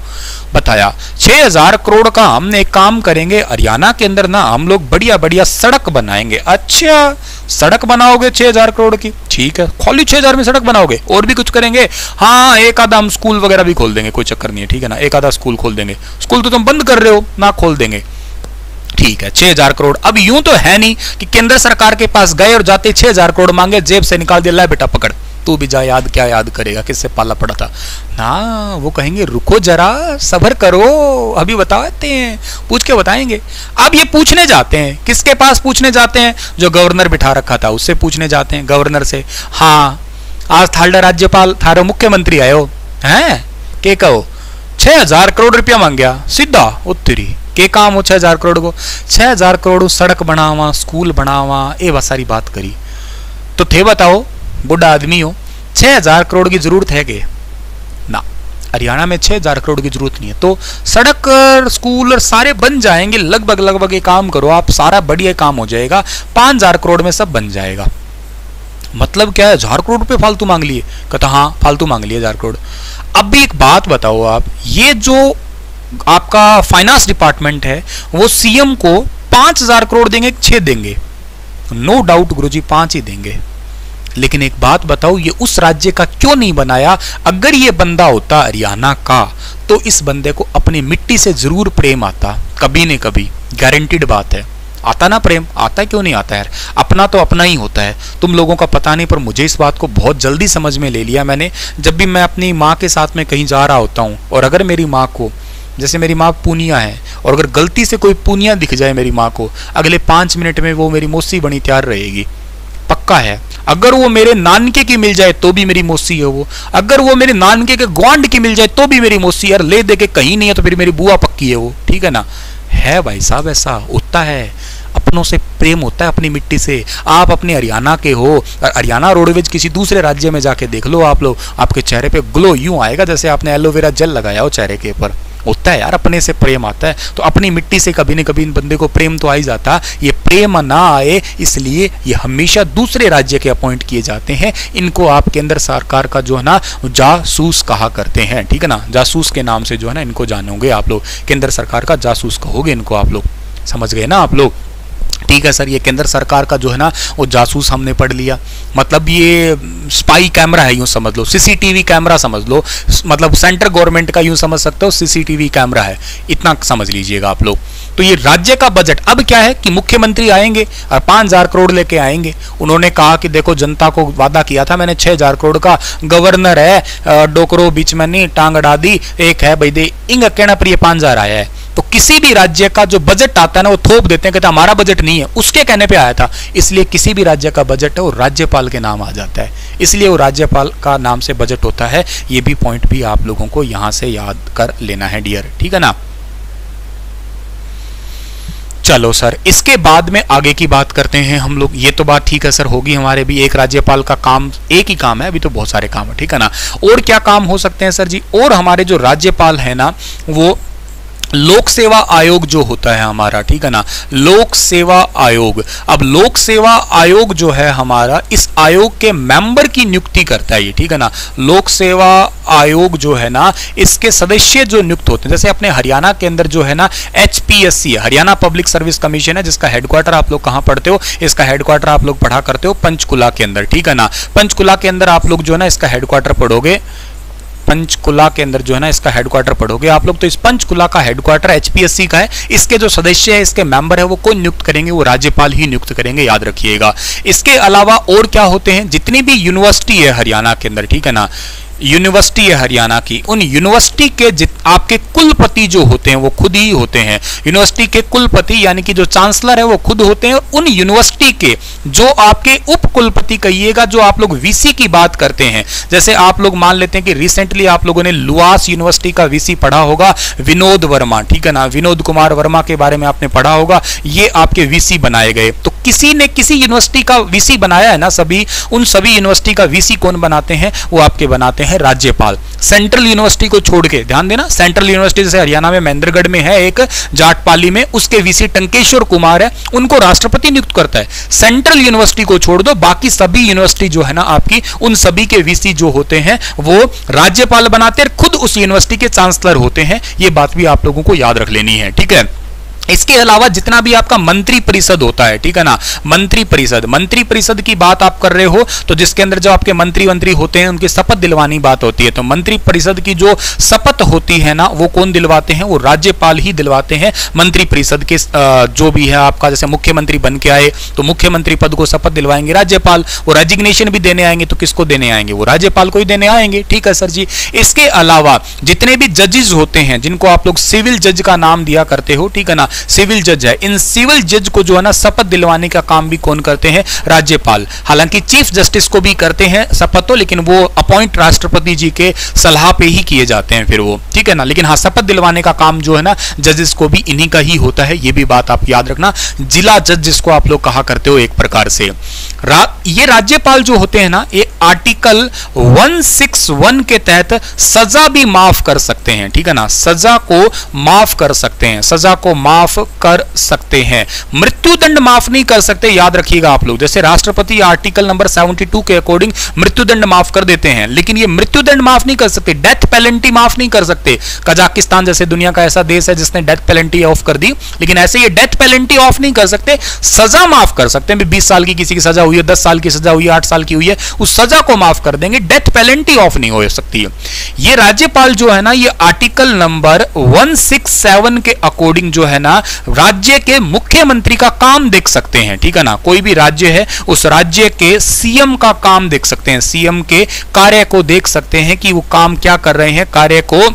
बताया। 6000 करोड़ का हमने एक काम करेंगे, हरियाणा के अंदर ना हम लोग बढ़िया बढ़िया सड़क बनाएंगे। अच्छा सड़क बनाओगे 6000 करोड़ की? ठीक है, खाली 6000 में सड़क बनाओगे, और भी कुछ करेंगे? हाँ एक आधा हम स्कूल वगैरह भी खोल देंगे, कोई चक्कर नहीं है, ठीक है ना। एक आधा स्कूल खोल देंगे। स्कूल तो तुम बंद कर रहे हो ना, खोल देंगे, ठीक है। 6000 करोड़। अब यूं तो है नहीं कि केंद्र सरकार के पास गए और जाते 6000 करोड़ मांगे, जेब से निकाल दिया, ला बेटा पकड़, तू भी जा, याद क्या याद करेगा, किससे पाला पड़ा था ना। वो कहेंगे रुको जरा, सब्र करो, अभी बताते हैं, पूछ के बताएंगे। अब ये पूछने जाते हैं, किसके पास पूछने जाते हैं? जो गवर्नर बिठा रखा था उससे पूछने जाते हैं, गवर्नर से। हाँ आज थारा राज्यपाल, थारो मुख्यमंत्री आयो हैं, के कहो 6000 करोड़ रुपया मांग गया सीधा उत्तरी के काम हो 6000 करोड़ को, 6000 करोड़ सड़क बनावा, स्कूल बनावा, ये बहुत सारी बात करी। तो थे बताओ, बुढ़ा आदमी हो, 6000 करोड़ की जरूरत है के ना? हरियाणा में 6000 करोड़ की जरूरत नहीं है। तो सड़क स्कूल और सारे बन जाएंगे, लगभग ये काम करो आप, सारा बढ़िया काम हो जाएगा, 5000 करोड़ में सब बन जाएगा। मतलब क्या है, 1000 करोड़ रुपए फालतू मांग लिए? कहता हाँ फालतू मांग लिए 1000 करोड़। अब भी एक बात बताओ आप, ये जो आपका फाइनेंस डिपार्टमेंट है वो सीएम को 5000 करोड़ देंगे, 6 देंगे? नो डाउट गुरुजी 5 ही देंगे। लेकिन एक बात बताओ, ये उस राज्य का क्यों नहीं बनाया? अगर ये बंदा होता हरियाणा का तो इस बंदे को अपनी मिट्टी से जरूर प्रेम आता, कभी न कभी, गारंटीड बात है। आता ना प्रेम? आता क्यों नहीं आता यार, अपना तो अपना ही होता है। तुम लोगों का पता नहीं, पर मुझे इस बात को बहुत जल्दी समझ में ले लिया मैंने। जब भी मैं अपनी माँ के साथ में कहीं जा रहा होता हूँ और अगर मेरी माँ को, जैसे मेरी माँ पूनिया है, और अगर गलती से कोई पूनिया दिख जाए मेरी माँ को, अगले 5 मिनट में वो मेरी मौसी बनी तैयार रहेगी, पक्का है। अगर वो मेरे नानके की मिल जाए तो भी मेरी मौसी है वो, अगर वो मेरे नानके के ग्वांड की मिल जाए तो भी मेरी मौसी, यार ले दे के कहीं नहीं है तो फिर मेरी बुआ पक्की है वो, ठीक है ना? है भाई साहब, ऐसा होता है, अपनों से प्रेम होता है, अपनी मिट्टी से। आप अपने हरियाणा के हो, हरियाणा रोडवेज किसी दूसरे राज्य में जाके देख लो आप लोग, आपके चेहरे पे ग्लो यूं आएगा जैसे आपने एलोवेरा जेल लगाया हो चेहरे के ऊपर। होता है यार, अपने से प्रेम आता है। तो अपनी मिट्टी से कभी न कभी इन बंदे को प्रेम तो आ ही जाता। ये प्रेम ना आए इसलिए ये हमेशा दूसरे राज्य के अपॉइंट किए जाते हैं। इनको आप केंद्र सरकार का जो है ना जासूस कहा करते हैं, ठीक है ना? जासूस के नाम से जो है ना इनको जानोगे आप लोग, केंद्र सरकार का जासूस कहोगे इनको आप लोग, समझ गए ना आप लोग? ठीक है सर, ये केंद्र सरकार का जो है ना वो जासूस हमने पढ़ लिया, मतलब ये स्पाई कैमरा है यूं समझ लो, सीसीटीवी कैमरा समझ लो, मतलब सेंट्रल गवर्नमेंट का यूं समझ सकते हो, सीसीटीवी कैमरा है, इतना समझ लीजिएगा आप लोग। तो ये राज्य का बजट अब क्या है कि मुख्यमंत्री आएंगे और 5000 करोड़ लेके आएंगे। उन्होंने कहा कि देखो जनता को वादा किया था मैंने 6000 करोड़ का, गवर्नर है डोकरो बीच में नहीं टांग अड़ा दी, एक है भाई दे इंग कहना पर ये 5000 आया है। तो किसी भी राज्य का जो बजट आता है ना वो थोप देते हैं, कहते हमारा बजट नहीं है, उसके कहने पे आया था। इसलिए किसी भी राज्य का बजट है वो राज्यपाल के नाम आ जाता है, इसलिए वो राज्यपाल का नाम से बजट होता है। ये भी पॉइंट भी आप लोगों को यहां से याद कर लेना है डियर, ठीक है ना? चलो सर, इसके बाद में आगे की बात करते हैं हम लोग। ये तो बात ठीक है सर, होगी हमारे भी, एक राज्यपाल का काम एक ही काम है, अभी तो बहुत सारे काम है, ठीक है ना? और क्या काम हो सकते हैं सर जी? और हमारे जो राज्यपाल है ना वो लोक सेवा आयोग जो होता है हमारा, ठीक है ना? लोक सेवा आयोग, अब लोक सेवा आयोग जो है हमारा, इस आयोग के मेंबर की नियुक्ति करता है ये, ठीक है ना? लोक सेवा आयोग जो है ना इसके सदस्य जो नियुक्त होते हैं, जैसे अपने हरियाणा के अंदर जो है ना HPSC है, हरियाणा पब्लिक सर्विस कमीशन है, जिसका हेडक्वार्टर आप लोग कहां पढ़ते हो? इसका हेडक्वार्टर आप लोग पढ़ा करते हो पंचकुला के अंदर, ठीक है ना? पंचकुला के अंदर आप लोग जो है ना इसका हेडक्वार्टर पढ़ोगे, पंचकुला के अंदर जो है ना इसका हेडक्वार्टर पढ़ोगे आप लोग। तो इस पंचकुला का हेडक्वार्टर HPSC का है। इसके जो सदस्य है, इसके मेंबर है, वो कौन नियुक्त करेंगे? वो राज्यपाल ही नियुक्त करेंगे, याद रखिएगा। इसके अलावा और क्या होते हैं? जितनी भी यूनिवर्सिटी है हरियाणा के अंदर, ठीक है ना, यूनिवर्सिटी है हरियाणा की, उन यूनिवर्सिटी के आपके कुलपति जो होते हैं वो खुद ही होते हैं। यूनिवर्सिटी के कुलपति यानी कि जो चांसलर है वो खुद होते हैं। उन यूनिवर्सिटी के जो आपके उप कुलपति कहिएगा, जो आप लोग वीसी की बात करते हैं, जैसे आप लोग मान लेते हैं कि रिसेंटली आप लोगों ने लुआस यूनिवर्सिटी का वीसी पढ़ा होगा, विनोद वर्मा, ठीक है ना? विनोद कुमार वर्मा के बारे में आपने पढ़ा होगा, ये आपके वीसी बनाए गए। तो किसी ने किसी यूनिवर्सिटी का वीसी बनाया है ना, सभी, उन सभी यूनिवर्सिटी का वीसी कौन बनाते हैं? वो आपके बनाते हैं राज्यपाल। सेंट्रल यूनिवर्सिटी को छोड़ के, ध्यान देना, सेंट्रल यूनिवर्सिटी जैसे हरियाणा में महेंद्रगढ़ में है एक जाटपाली में, उसके वीसी टंकेश्वर कुमार है, उनको राष्ट्रपति नियुक्त करता है। सेंट्रल यूनिवर्सिटी को छोड़ दो, बाकी सभी यूनिवर्सिटी जो है ना आपकी, उन सभी के वीसी जो होते हैं वो राज्यपाल बनाते हैं, खुद उस यूनिवर्सिटी के चांसलर होते हैं। ये बात भी आप लोगों को याद रख लेनी है, ठीक है? इसके अलावा जितना भी आपका मंत्री परिषद होता है, ठीक है ना, मंत्री परिषद की बात आप कर रहे हो तो जिसके अंदर जो आपके मंत्री होते हैं उनकी शपथ दिलवानी बात होती है। तो मंत्री परिषद की जो शपथ होती है ना वो कौन दिलवाते हैं? वो राज्यपाल ही दिलवाते हैं। मंत्री परिषद के जो भी है आपका, जैसे मुख्यमंत्री बन के आए तो मुख्यमंत्री पद को शपथ दिलवाएंगे राज्यपाल। वो रेजिग्नेशन भी देने आएंगे तो किसको देने आएंगे? वो राज्यपाल को ही देने आएंगे। ठीक है सर जी। इसके अलावा जितने भी जजेस होते हैं जिनको आप लोग सिविल जज का नाम दिया करते हो, ठीक है ना, सिविल जज है, इन सिविल जज को जो है ना शपथ दिलवाने का काम भी कौन करते हैं? राज्यपाल। हालांकि चीफ जस्टिस को भी करते हैं शपथ तो, लेकिन वो अपॉइंट राष्ट्रपति जी के सलाह पे ही किए जाते हैं फिर वो, ठीक है ना। लेकिन हाँ, शपथ दिलवाने का काम जो है ना जजेस को भी इन्हीं का ही होता है। ये भी बात आप याद रखना। जिला जज जिसको आप लोग कहा करते हो एक प्रकार से। ये राज्यपाल जो होते हैं ना, ये आर्टिकल 161 के तहत सजा भी माफ कर सकते हैं, ठीक है ना, सजा को माफ कर सकते हैं, सजा को माफ कर सकते हैं। मृत्युदंड माफ नहीं कर सकते, याद रखिएगा आप लोग। जैसे राष्ट्रपति आर्टिकल नंबर 72 के अकॉर्डिंग मृत्युदंड माफ कर देते हैं, लेकिन ये मृत्युदंड माफ नहीं कर सकते, डेथ पेनल्टी माफ नहीं कर सकते। कजाकिस्तान जैसे दुनिया का ऐसा देश है जिसने डेथ पेनल्टी ऑफ कर दी, लेकिन ऐसे ये डेथ पेनल्टी ऑफ नहीं कर सकते, सजा माफ कर सकते हैं। 20 साल की किसी की सजा हुई है, 10 साल की सजा हुई है, 8 साल की हुई है, उस सजा को माफ कर देंगे, डेथ पेनल्टी ऑफ नहीं हो सकती है। ये राज्यपाल जो है ना, ये आर्टिकल नंबर 167 के अकॉर्डिंग जो है ना राज्य के मुख्यमंत्री का काम देख सकते हैं, ठीक है ना। कोई भी राज्य है उस राज्य के सीएम का काम देख सकते हैं, सीएम के कार्य को देख सकते हैं कि वो काम क्या कर रहे हैं, कार्य को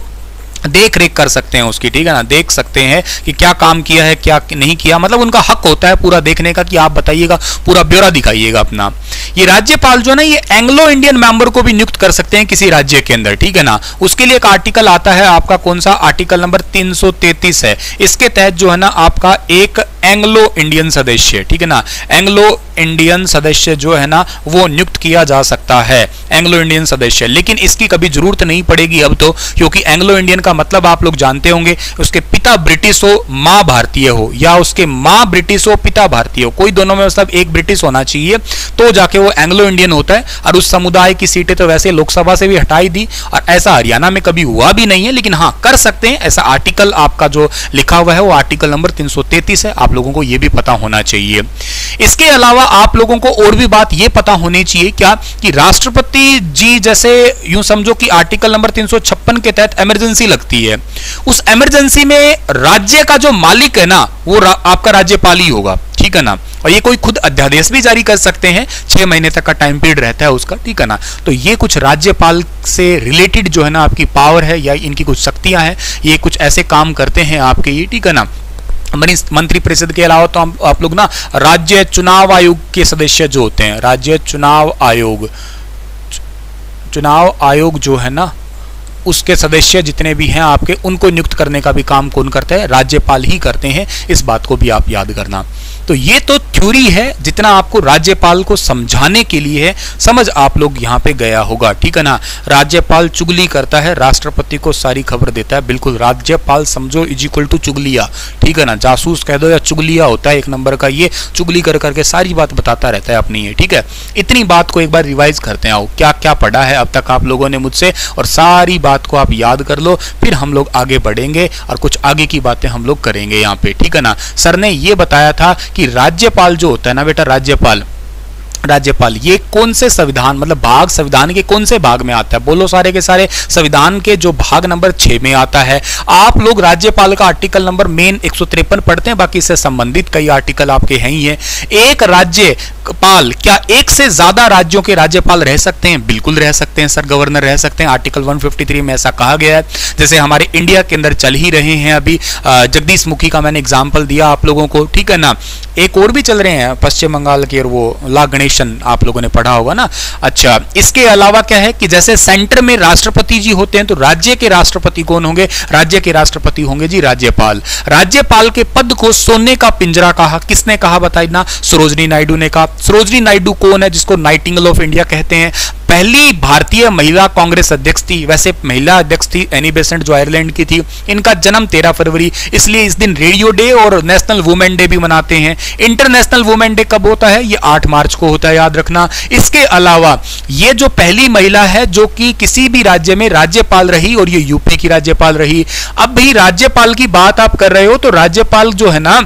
देख रेख कर सकते हैं उसकी, ठीक है ना, देख सकते हैं कि क्या काम किया है क्या नहीं किया। मतलब उनका हक होता है पूरा देखने का कि आप बताइएगा, पूरा ब्यौरा दिखाइएगा अपना। ये राज्यपाल जो है ना, ये एंग्लो इंडियन मेंबर को भी नियुक्त कर सकते हैं किसी राज्य के अंदर, ठीक है ना। उसके लिए एक आर्टिकल आता है आपका, कौन सा? आर्टिकल नंबर 333 है। इसके तहत जो है ना आपका एक एंग्लो इंडियन सदस्य, ठीक है ना, एंग्लो इंडियन सदस्य जो है ना वो नियुक्त किया जा सकता है, एंग्लो इंडियन सदस्य। लेकिन इसकी कभी जरूरत नहीं पड़ेगी अब तो, क्योंकि एंग्लो इंडियन का मतलब आप लोग जानते होंगे, उसके पिता ब्रिटिश हो मां भारतीय हो, या उसके मां ब्रिटिश हो पिता भारतीय हो, कोई दोनों में मतलब एक ब्रिटिश होना चाहिए तो जाके वो एंग्लो इंडियन होता है। और उस समुदाय की सीटें तो वैसे लोकसभा से भी हटाई दी, और ऐसा हरियाणा में कभी हुआ भी नहीं है, लेकिन हाँ कर सकते हैं। ऐसा आर्टिकल आपका जो लिखा हुआ है वो आर्टिकल नंबर 333 है, आप लोगों को यह भी पता होना चाहिए। इसके अलावा आप लोगों को और भी बात यह पता होनी चाहिए क्या, कि राष्ट्रपति जी जैसे यूं समझो कि आर्टिकल नंबर 356 के तहत इमरजेंसी लगती है, उस इमरजेंसी में राज्य का जो मालिक है ना वो आपका राज्यपाल ही होगा, ठीक है ना। और ये कोई खुद अध्यादेश भी जारी कर सकते हैं, 6 महीने तक का टाइम पीरियड रहता है उसका, ठीक है ना। तो ये कुछ राज्यपाल से रिलेटेड जो है ना आपकी पावर है या इनकी कुछ शक्तियां हैं, ये कुछ ऐसे काम करते हैं आपके ये, ठीक है ना। मंत्री परिषद के अलावा तो आप लोग ना राज्य चुनाव आयोग के सदस्य जो होते हैं, राज्य चुनाव आयोग जो है ना उसके सदस्य जितने भी हैं आपके, उनको नियुक्त करने का भी काम कौन करता है? राज्यपाल ही करते हैं। इस बात को भी आप याद करना। तो ये तो थ्योरी है, जितना आपको राज्यपाल को समझाने के लिए है, समझ आप लोग यहाँ पे गया होगा, ठीक है ना। राज्यपाल चुगली करता है, राष्ट्रपति को सारी खबर देता है, बिल्कुल राज्यपाल समझो इज इक्वल टू चुगलिया, ठीक है ना। जासूस कह दो या चुगलिया होता है एक नंबर का, ये चुगली कर करके सारी बात बताता रहता है अपनी ये, ठीक है। इतनी बात को एक बार रिवाइज करते हैं, आओ क्या क्या पढ़ा है अब तक आप लोगों ने मुझसे, और सारी बात को आप याद कर लो, फिर हम लोग आगे बढ़ेंगे और कुछ आगे की बातें हम लोग करेंगे यहाँ पे, ठीक है ना। सर ने ये बताया था कि राज्यपाल जो होता है ना बेटा, राज्यपाल ये कौन से संविधान मतलब भाग, संविधान के कौन से भाग में आता है? बोलो सारे के सारे। संविधान के जो भाग नंबर 6 में आता है। आप लोग राज्यपाल का आर्टिकल नंबर मेन 153 पढ़ते हैं, बाकी इससे संबंधित कई आर्टिकल आपके हैं ही हैं। एक राज्यपाल, क्या एक से ज्यादा राज्यों के राज्यपाल रह सकते हैं? बिल्कुल रह सकते हैं सर, गवर्नर रह सकते हैं। आर्टिकल 153 में ऐसा कहा गया है। जैसे हमारे इंडिया के अंदर चल ही रहे हैं अभी जगदीश मुखी का मैंने एग्जाम्पल दिया आप लोगों को, ठीक है ना। एक और भी चल रहे हैं पश्चिम बंगाल के, और वो ला गणेशन आप लोगों ने पढ़ा होगा ना। अच्छा, इसके अलावा क्या है कि जैसे सेंटर में राष्ट्रपति जी होते हैं, तो राज्य के राष्ट्रपति कौन होंगे? राज्य के राष्ट्रपति होंगे जी राज्यपाल। राज्यपाल के पद को सोने का पिंजरा कहा, किसने कहा बताइए ना? सरोजनी नायडू ने कहा। सरोजनी नायडू कौन है जिसको नाइटिंगेल ऑफ इंडिया कहते हैं? पहली भारतीय महिला कांग्रेस अध्यक्ष थी। वैसे महिला अध्यक्ष थी एनी बेसेंट जो आयरलैंड की थी। इनका जन्म 13 फरवरी, इसलिए इस दिन रेडियो डे और नेशनल वुमेन डे भी मनाते हैं। इंटरनेशनल वुमेन डे कब होता है? ये 8 मार्च को होता है, याद रखना। इसके अलावा ये जो पहली महिला है जो कि किसी भी राज्य में राज्यपाल रही, और ये यूपी की राज्यपाल रही। अब भी राज्यपाल की बात आप कर रहे हो तो राज्यपाल जो है ना,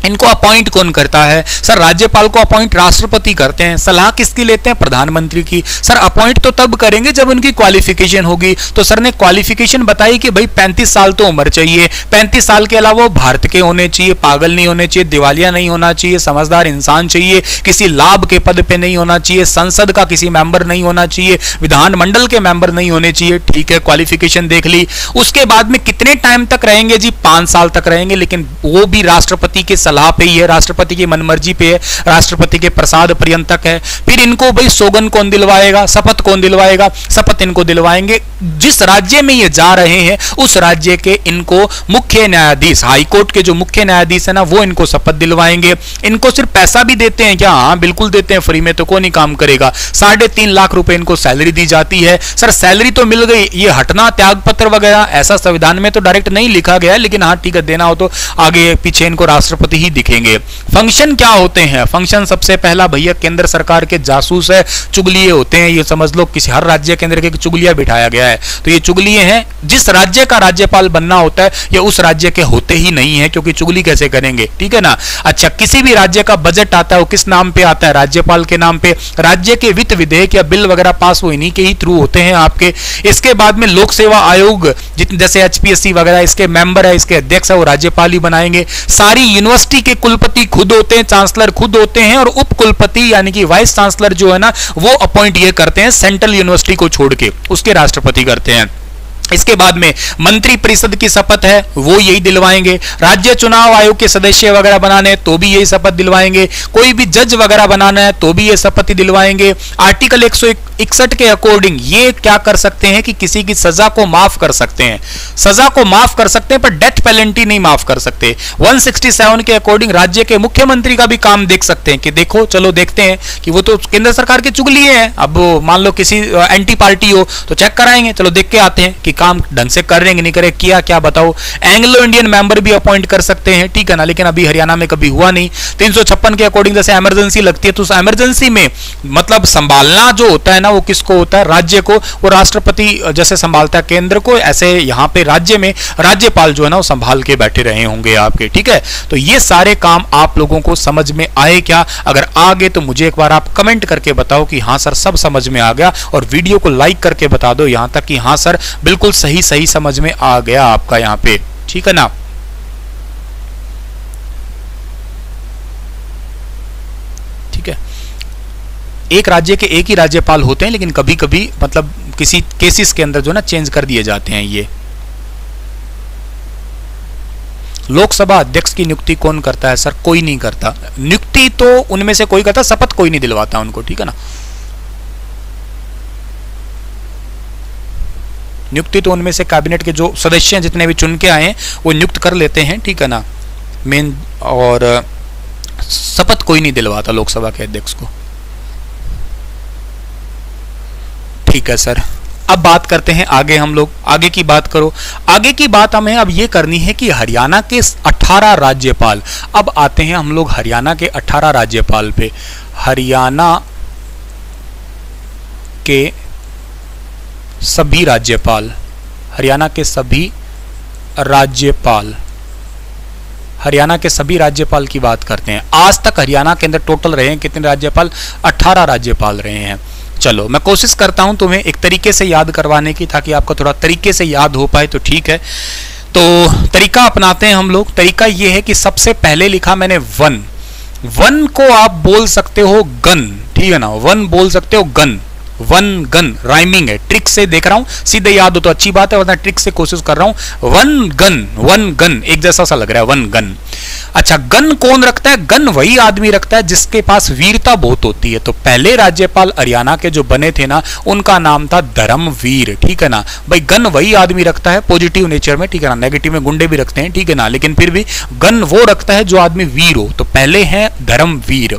इनको अपॉइंट कौन करता है? सर राज्यपाल को अपॉइंट राष्ट्रपति करते हैं। सलाह किसकी लेते हैं? प्रधानमंत्री की। सर अपॉइंट तो तब करेंगे जब उनकी क्वालिफिकेशन होगी। तो सर ने क्वालिफिकेशन बताई कि भाई 35 साल तो उम्र चाहिए, 35 साल के अलावा वो भारत के होने चाहिए, पागल नहीं होने चाहिए, दिवालिया नहीं होना चाहिए, समझदार इंसान चाहिए, किसी लाभ के पद पे नहीं होना चाहिए, संसद का किसी मेंबर नहीं होना चाहिए, विधानमंडल के मेंबर नहीं होने चाहिए। ठीक है, क्वालिफिकेशन देख ली। उसके बाद में कितने टाइम तक रहेंगे जी? 5 साल तक रहेंगे, लेकिन वो भी राष्ट्रपति के सलाह पे ही है, राष्ट्रपति की मनमर्जी पे है, राष्ट्रपति के प्रसाद पर्यंतक है। फिर इनको भाई सौगन कौन दिलवाएगा? शपथ कौन दिलवाएगा? शपथ इनको दिलवाएंगे जिस राज्य में ये जा रहे हैं उस राज्य के इनको मुख्य न्यायाधीश, हाईकोर्ट के जो मुख्य न्यायाधीश है ना, वो इनको शपथ दिलवाएंगे। इनको सिर्फ पैसा भी देते हैं क्या? हाँ बिल्कुल देते हैं, फ्री में तो कौन ही काम करेगा। 3.5 लाख रुपए इनको सैलरी दी जाती है। सर सैलरी तो मिल गई, ये हटना त्याग पत्र वगैरह ऐसा संविधान में तो डायरेक्ट नहीं लिखा गया है, लेकिन हाँ ठीक है, देना हो तो आगे पीछे इनको राष्ट्रपति ही दिखेंगे। फंक्शन क्या होते हैं? फंक्शन सबसे पहला भैया केंद्र सरकार के जासूस है, चुगलिए होते हैं। ये समझ लो किसी हर राज्य के अंदर के चुगलिया बिठाया गया है, तो ये चुगलिए हैं। जिस राज्य का राज्यपाल बनना होता है ये उस राज्य के होते ही नहीं है, क्योंकि चुगली कैसे करेंगे? ठीक है ना। अच्छा, किसी भी राज्य का बजट आता है वो किस नाम पे आता है? राज्यपाल के नाम पे। राज्य के वित्त विधेयक या बिल वगैरह पास वो इन्हीं के ही थ्रू होते हैं आपके। इसके बाद में लोक सेवा आयोग जितने जैसे HPSC वगैरह इसके मेंबर है, इसके अध्यक्ष है, वो राज्यपाल ही बनाएंगे। सारी यूनिवर्सिटी के कुलपति खुद होते हैं, चांसलर खुद होते हैं, और उप कुलपति यानी कि वाइस चांसलर जो है ना वो अपॉइंट ये करते हैं सेंट्रल यूनिवर्सिटी को छोड़ के, उसके राष्ट्रपति करते हैं। इसके बाद में मंत्री परिषद की शपथ है वो यही दिलवाएंगे। राज्य चुनाव आयोग के सदस्य वगैरह बनाने तो भी यही शपथ दिलवाएंगे। कोई भी जज वगैरह बनाना है तो भी ये शपथ ही दिलवाएंगे। आर्टिकल 161 के अकॉर्डिंग ये क्या कर सकते हैं कि किसी की सजा को माफ कर सकते हैं, सजा को माफ कर सकते हैं, पर डेथ पेनल्टी नहीं माफ कर सकते। 167 के अकॉर्डिंग राज्य के मुख्यमंत्री का भी काम देख सकते हैं कि देखो चलो देखते हैं कि वो तो केंद्र सरकार के चुगलिए हैं, अब मान लो किसी एंटी पार्टी हो तो चेक कराएंगे, चलो देख के आते हैं कि काम ढंग से कर रहे हैं नहीं करे, किया क्या बताओ। एंग्लो इंडियन मेंबर भी अपॉइंट कर सकते हैं, ठीक है ना, लेकिन अभी हरियाणा में कभी हुआ नहीं। 356 के अकॉर्डिंग जैसे इमरजेंसी लगती है तो उस इमरजेंसी में मतलब संभालना जो होता है ना वो किसको होता है? राज्य को। वो राष्ट्रपति जैसे संभालता है केंद्र को, ऐसे यहाँ पे राज्य में राज्यपाल जो है ना वो संभाल के बैठे रहे होंगे आपके, ठीक है। तो ये सारे काम आप लोगों को समझ में आए क्या? अगर आ गए तो मुझे एक बार आप कमेंट करके बताओ कि हाँ सर सब समझ में आ गया, और वीडियो को लाइक करके बता दो यहां तक कि हाँ सर बिल्कुल सही समझ में आ गया आपका यहाँ पे, ठीक है ना। ठीक है, एक राज्य के एक ही राज्यपाल होते हैं, लेकिन कभी कभी मतलब किसी केसेस के अंदर जो ना चेंज कर दिए जाते हैं। ये लोकसभा अध्यक्ष की नियुक्ति कौन करता है? सर कोई नहीं करता। नियुक्ति तो उनमें से कोई करता, शपथ कोई नहीं दिलवाता उनको, ठीक है ना। नियुक्ति तो उनमें से कैबिनेट के जो सदस्य हैं जितने भी चुन के आए हैं वो नियुक्त कर लेते हैं, ठीक है ना, मेन। और शपथ कोई नहीं दिलवाता लोकसभा के अध्यक्ष को, ठीक है सर। अब बात करते हैं आगे, हम लोग आगे की बात करो। आगे की बात हमें अब ये करनी है कि हरियाणा के 18 राज्यपाल, अब आते हैं हम लोग हरियाणा के 18 राज्यपाल पे। हरियाणा के सभी राज्यपाल, हरियाणा के सभी राज्यपाल, हरियाणा के सभी राज्यपाल की बात करते हैं। आज तक हरियाणा के अंदर टोटल रहे हैं कितने राज्यपाल? 18 राज्यपाल रहे हैं। चलो मैं कोशिश करता हूं तुम्हें एक तरीके से याद करवाने की, ताकि आपको थोड़ा तरीके से याद हो पाए, तो ठीक है। तो तरीका अपनाते हैं हम लोग। तरीका ये है कि सबसे पहले लिखा मैंने वन, वन को आप बोल सकते हो गन, ठीक है ना, वन बोल सकते हो गन, वन गन राइमिंग है, ट्रिक से देख रहा हूं, सीधे याद हो तो अच्छी बात है, वरना ट्रिक से कोशिश कर रहा हूं। वन गन एक जैसा सा लग रहा है, वन गन। अच्छा, गन कौन रखता है? गन वही आदमी रखता है जिसके पास वीरता बहुत होती है। तो पहले राज्यपाल हरियाणा के जो बने थे ना उनका नाम था धर्मवीर, ठीक है ना। भाई गन वही आदमी रखता है पॉजिटिव नेचर में, ठीक है ना, नेगेटिव में गुंडे भी रखते हैं, ठीक है ना, लेकिन फिर भी गन वो रखता है जो आदमी वीर हो। तो पहले हैं धर्मवीर।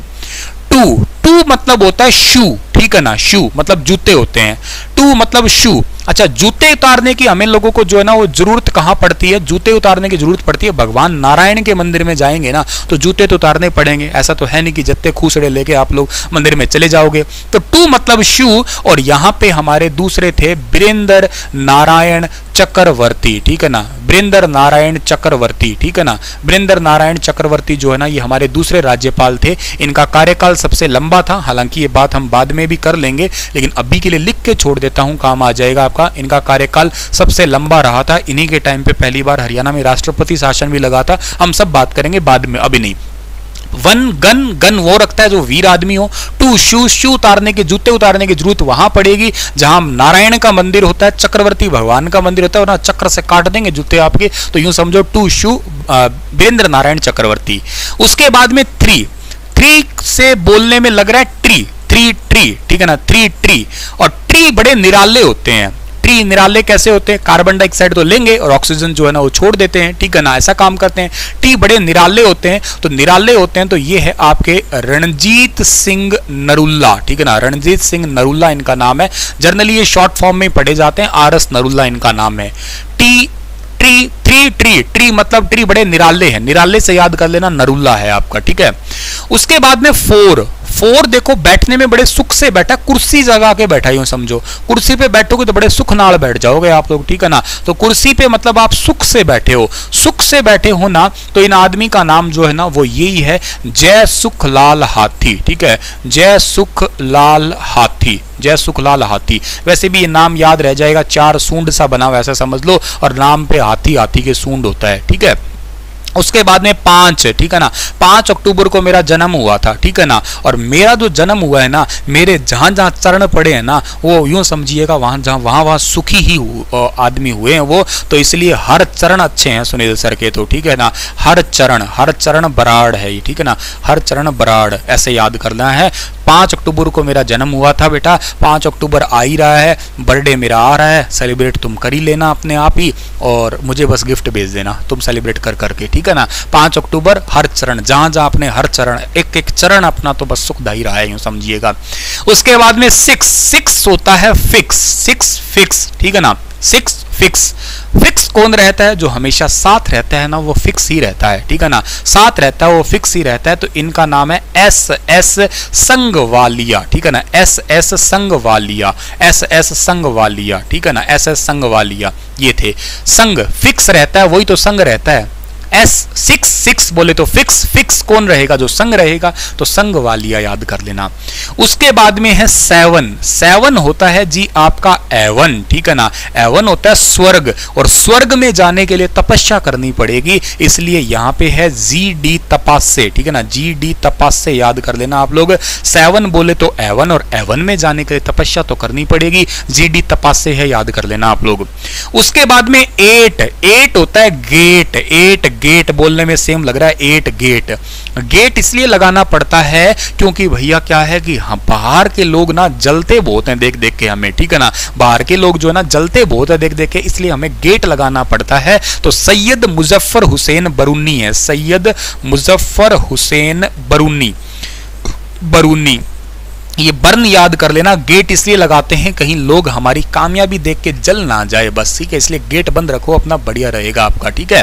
टू टू मतलब होता है शू, ठीक है ना, शू मतलब जूते होते हैं, टू मतलब शू। अच्छा, जूते उतारने की हमें लोगों को जो है ना वो जरूरत कहां पड़ती है? जूते उतारने की जरूरत पड़ती है भगवान नारायण के मंदिर में जाएंगे ना तो जूते तो उतारने पड़ेंगे। ऐसा तो है नहीं कि जत्ते खूसड़े लेके आप लोग मंदिर में चले जाओगे। तो टू मतलब शू, और यहां पे हमारे दूसरे थे बीरेंद्र नारायण चक्रवर्ती, ठीक है ना, बीरेंद्र नारायण चक्रवर्ती, ठीक है ना। बीरेंद्र नारायण चक्रवर्ती जो है ना ये हमारे दूसरे राज्यपाल थे। इनका कार्यकाल सबसे लंबा था, हालांकि ये बात हम बाद में भी कर लेंगे, लेकिन अभी के लिए लिख के छोड़ देता हूं, काम आ जाएगा आपका। इनका कार्यकाल सबसे लंबा रहा था। इन्हीं के टाइम पे पहली बार हरियाणा में राष्ट्रपति शासन भी लगा था। हम सब बात करेंगे बाद में, अभी नहीं। वन गन, गन वो रखता है जो वीर आदमी हो। टू शू, शू उतारने के, जूते उतारने की जरूरत वहां पड़ेगी जहां नारायण का मंदिर होता है, चक्रवर्ती भगवान का मंदिर होता है, ना चक्र से काट देंगे जूते आपके। तो यूं समझो टू शू बीरेंद्र नारायण चक्रवर्ती। उसके बाद में थ्री, थ्री से बोलने में लग रहा है ट्री, थ्री ट्री, ठीक है ना, थ्री ट्री। और ट्री बड़े निराले होते हैं। ट्री निराले कैसे होते हैं? कार्बन डाइऑक्साइड तो लेंगे और ऑक्सीजन जो है ना वो छोड़ देते हैं, ठीक है ना, ऐसा काम करते हैं। ट्री बड़े निराले होते हैं। तो निराले होते हैं तो ये है आपके रणजीत सिंह नरूला, ठीक है ना, रणजीत सिंह नरूला इनका नाम है। जनरली ये शॉर्ट फॉर्म में पढ़े जाते हैं, RS नरूला इनका नाम है। Tea tree, three tree, tree मतलब ट्री बड़े निराले हैं, निराले से याद कर लेना, नरूला है आपका, ठीक है। उसके बाद में फोर, फोर देखो बैठने में बड़े सुख से बैठा, कुर्सी जगा के बैठा, यूं समझो कुर्सी पे बैठोगे तो बड़े सुख नाल बैठ जाओगे आप लोग, ठीक है ना। तो कुर्सी पे मतलब आप सुख से बैठे हो, सुख से बैठे हो ना। तो इन आदमी का नाम जो है ना वो यही है, जय सुखलाल हाथी, ठीक है, जय सुखलाल हाथी, जय सुखलाल हाथी। वैसे भी ये नाम याद रह जाएगा, चार सूंड सा बना हुआ ऐसा समझ लो, और नाम पे हाथी, हाथी के सूंड होता है, ठीक है। उसके बाद में 5, ठीक है ना, 5 अक्टूबर को मेरा जन्म हुआ था, ठीक है ना। और मेरा जो जन्म हुआ है ना, मेरे जहां जहां चरण पड़े हैं ना, वो यूं समझिएगा वहां सुखी ही आदमी हुए हैं वो। तो इसलिए हर चरण अच्छे हैं सुनील सर के, तो ठीक है ना, हर चरण बराड़ है ये, ठीक है ना, हर चरण बराड़, ऐसे याद करना है। 5 अक्टूबर को मेरा जन्म हुआ था बेटा, 5 अक्टूबर आ ही रहा है, बर्थडे मेरा आ रहा है, सेलिब्रेट तुम कर ही लेना अपने आप ही, और मुझे बस गिफ्ट भेज देना तुम सेलिब्रेट कर करके, ठीक है ना। 5 अक्टूबर, हर चरण, जहां जहां अपने हर चरण, एक एक चरण अपना तो बस सुख ही रहा है, यूं समझिएगा। उसके बाद में 6 होता है फिक्स, 6 फिक्स, ठीक है ना, 6 फिक्स। फिक्स कौन रहता है? जो हमेशा साथ रहता है ना वो फिक्स ही रहता है, ठीक है ना, साथ रहता है वो फिक्स ही रहता है। तो इनका नाम है SS संगवालिया, ठीक है ना, SS संगवालिया, SS संगवालिया, ठीक है ना, SS संगवालिया। ये थे संग, फिक्स रहता है वही तो संग रहता है। S6 बोले तो फिक्स, फिक्स कौन रहेगा? जो संग रहेगा, तो संग वालिया याद कर लेना। उसके बाद में है 7 होता है जी आपका एवन, ठीक है ना, एवन होता है स्वर्ग, और स्वर्ग में जाने के लिए तपस्या करनी पड़ेगी, इसलिए यहां पे है GD तपस्या, ठीक है ना, GD तपस्या याद कर लेना आप लोग। 7 बोले तो एवन, और एवन में जाने के लिए तपस्या तो करनी पड़ेगी, GD तपस्या है, याद कर लेना आप लोग। उसके बाद में 8 होता है गेट, 8 गेट बोलने में सेम लग रहा है, 8 गेट। गेट इसलिए लगाना पड़ता है क्योंकि भैया क्या है कि हम बाहर के लोग ना जलते बहुत हैं देख देख के हमें, ठीक है ना, बाहर के लोग जो है ना जलते बहुत है देख देख के, इसलिए हमें गेट लगाना पड़ता है। तो सैयद मुजफ्फर हुसैन बरूनी है, सैयद मुजफ्फर हुसैन बरूनी, बरूनी, ये बर्न याद कर लेना। गेट इसलिए लगाते हैं कहीं लोग हमारी कामयाबी देख के जल ना जाए बस, ठीक है, इसलिए गेट बंद रखो अपना, बढ़िया रहेगा आपका, ठीक है।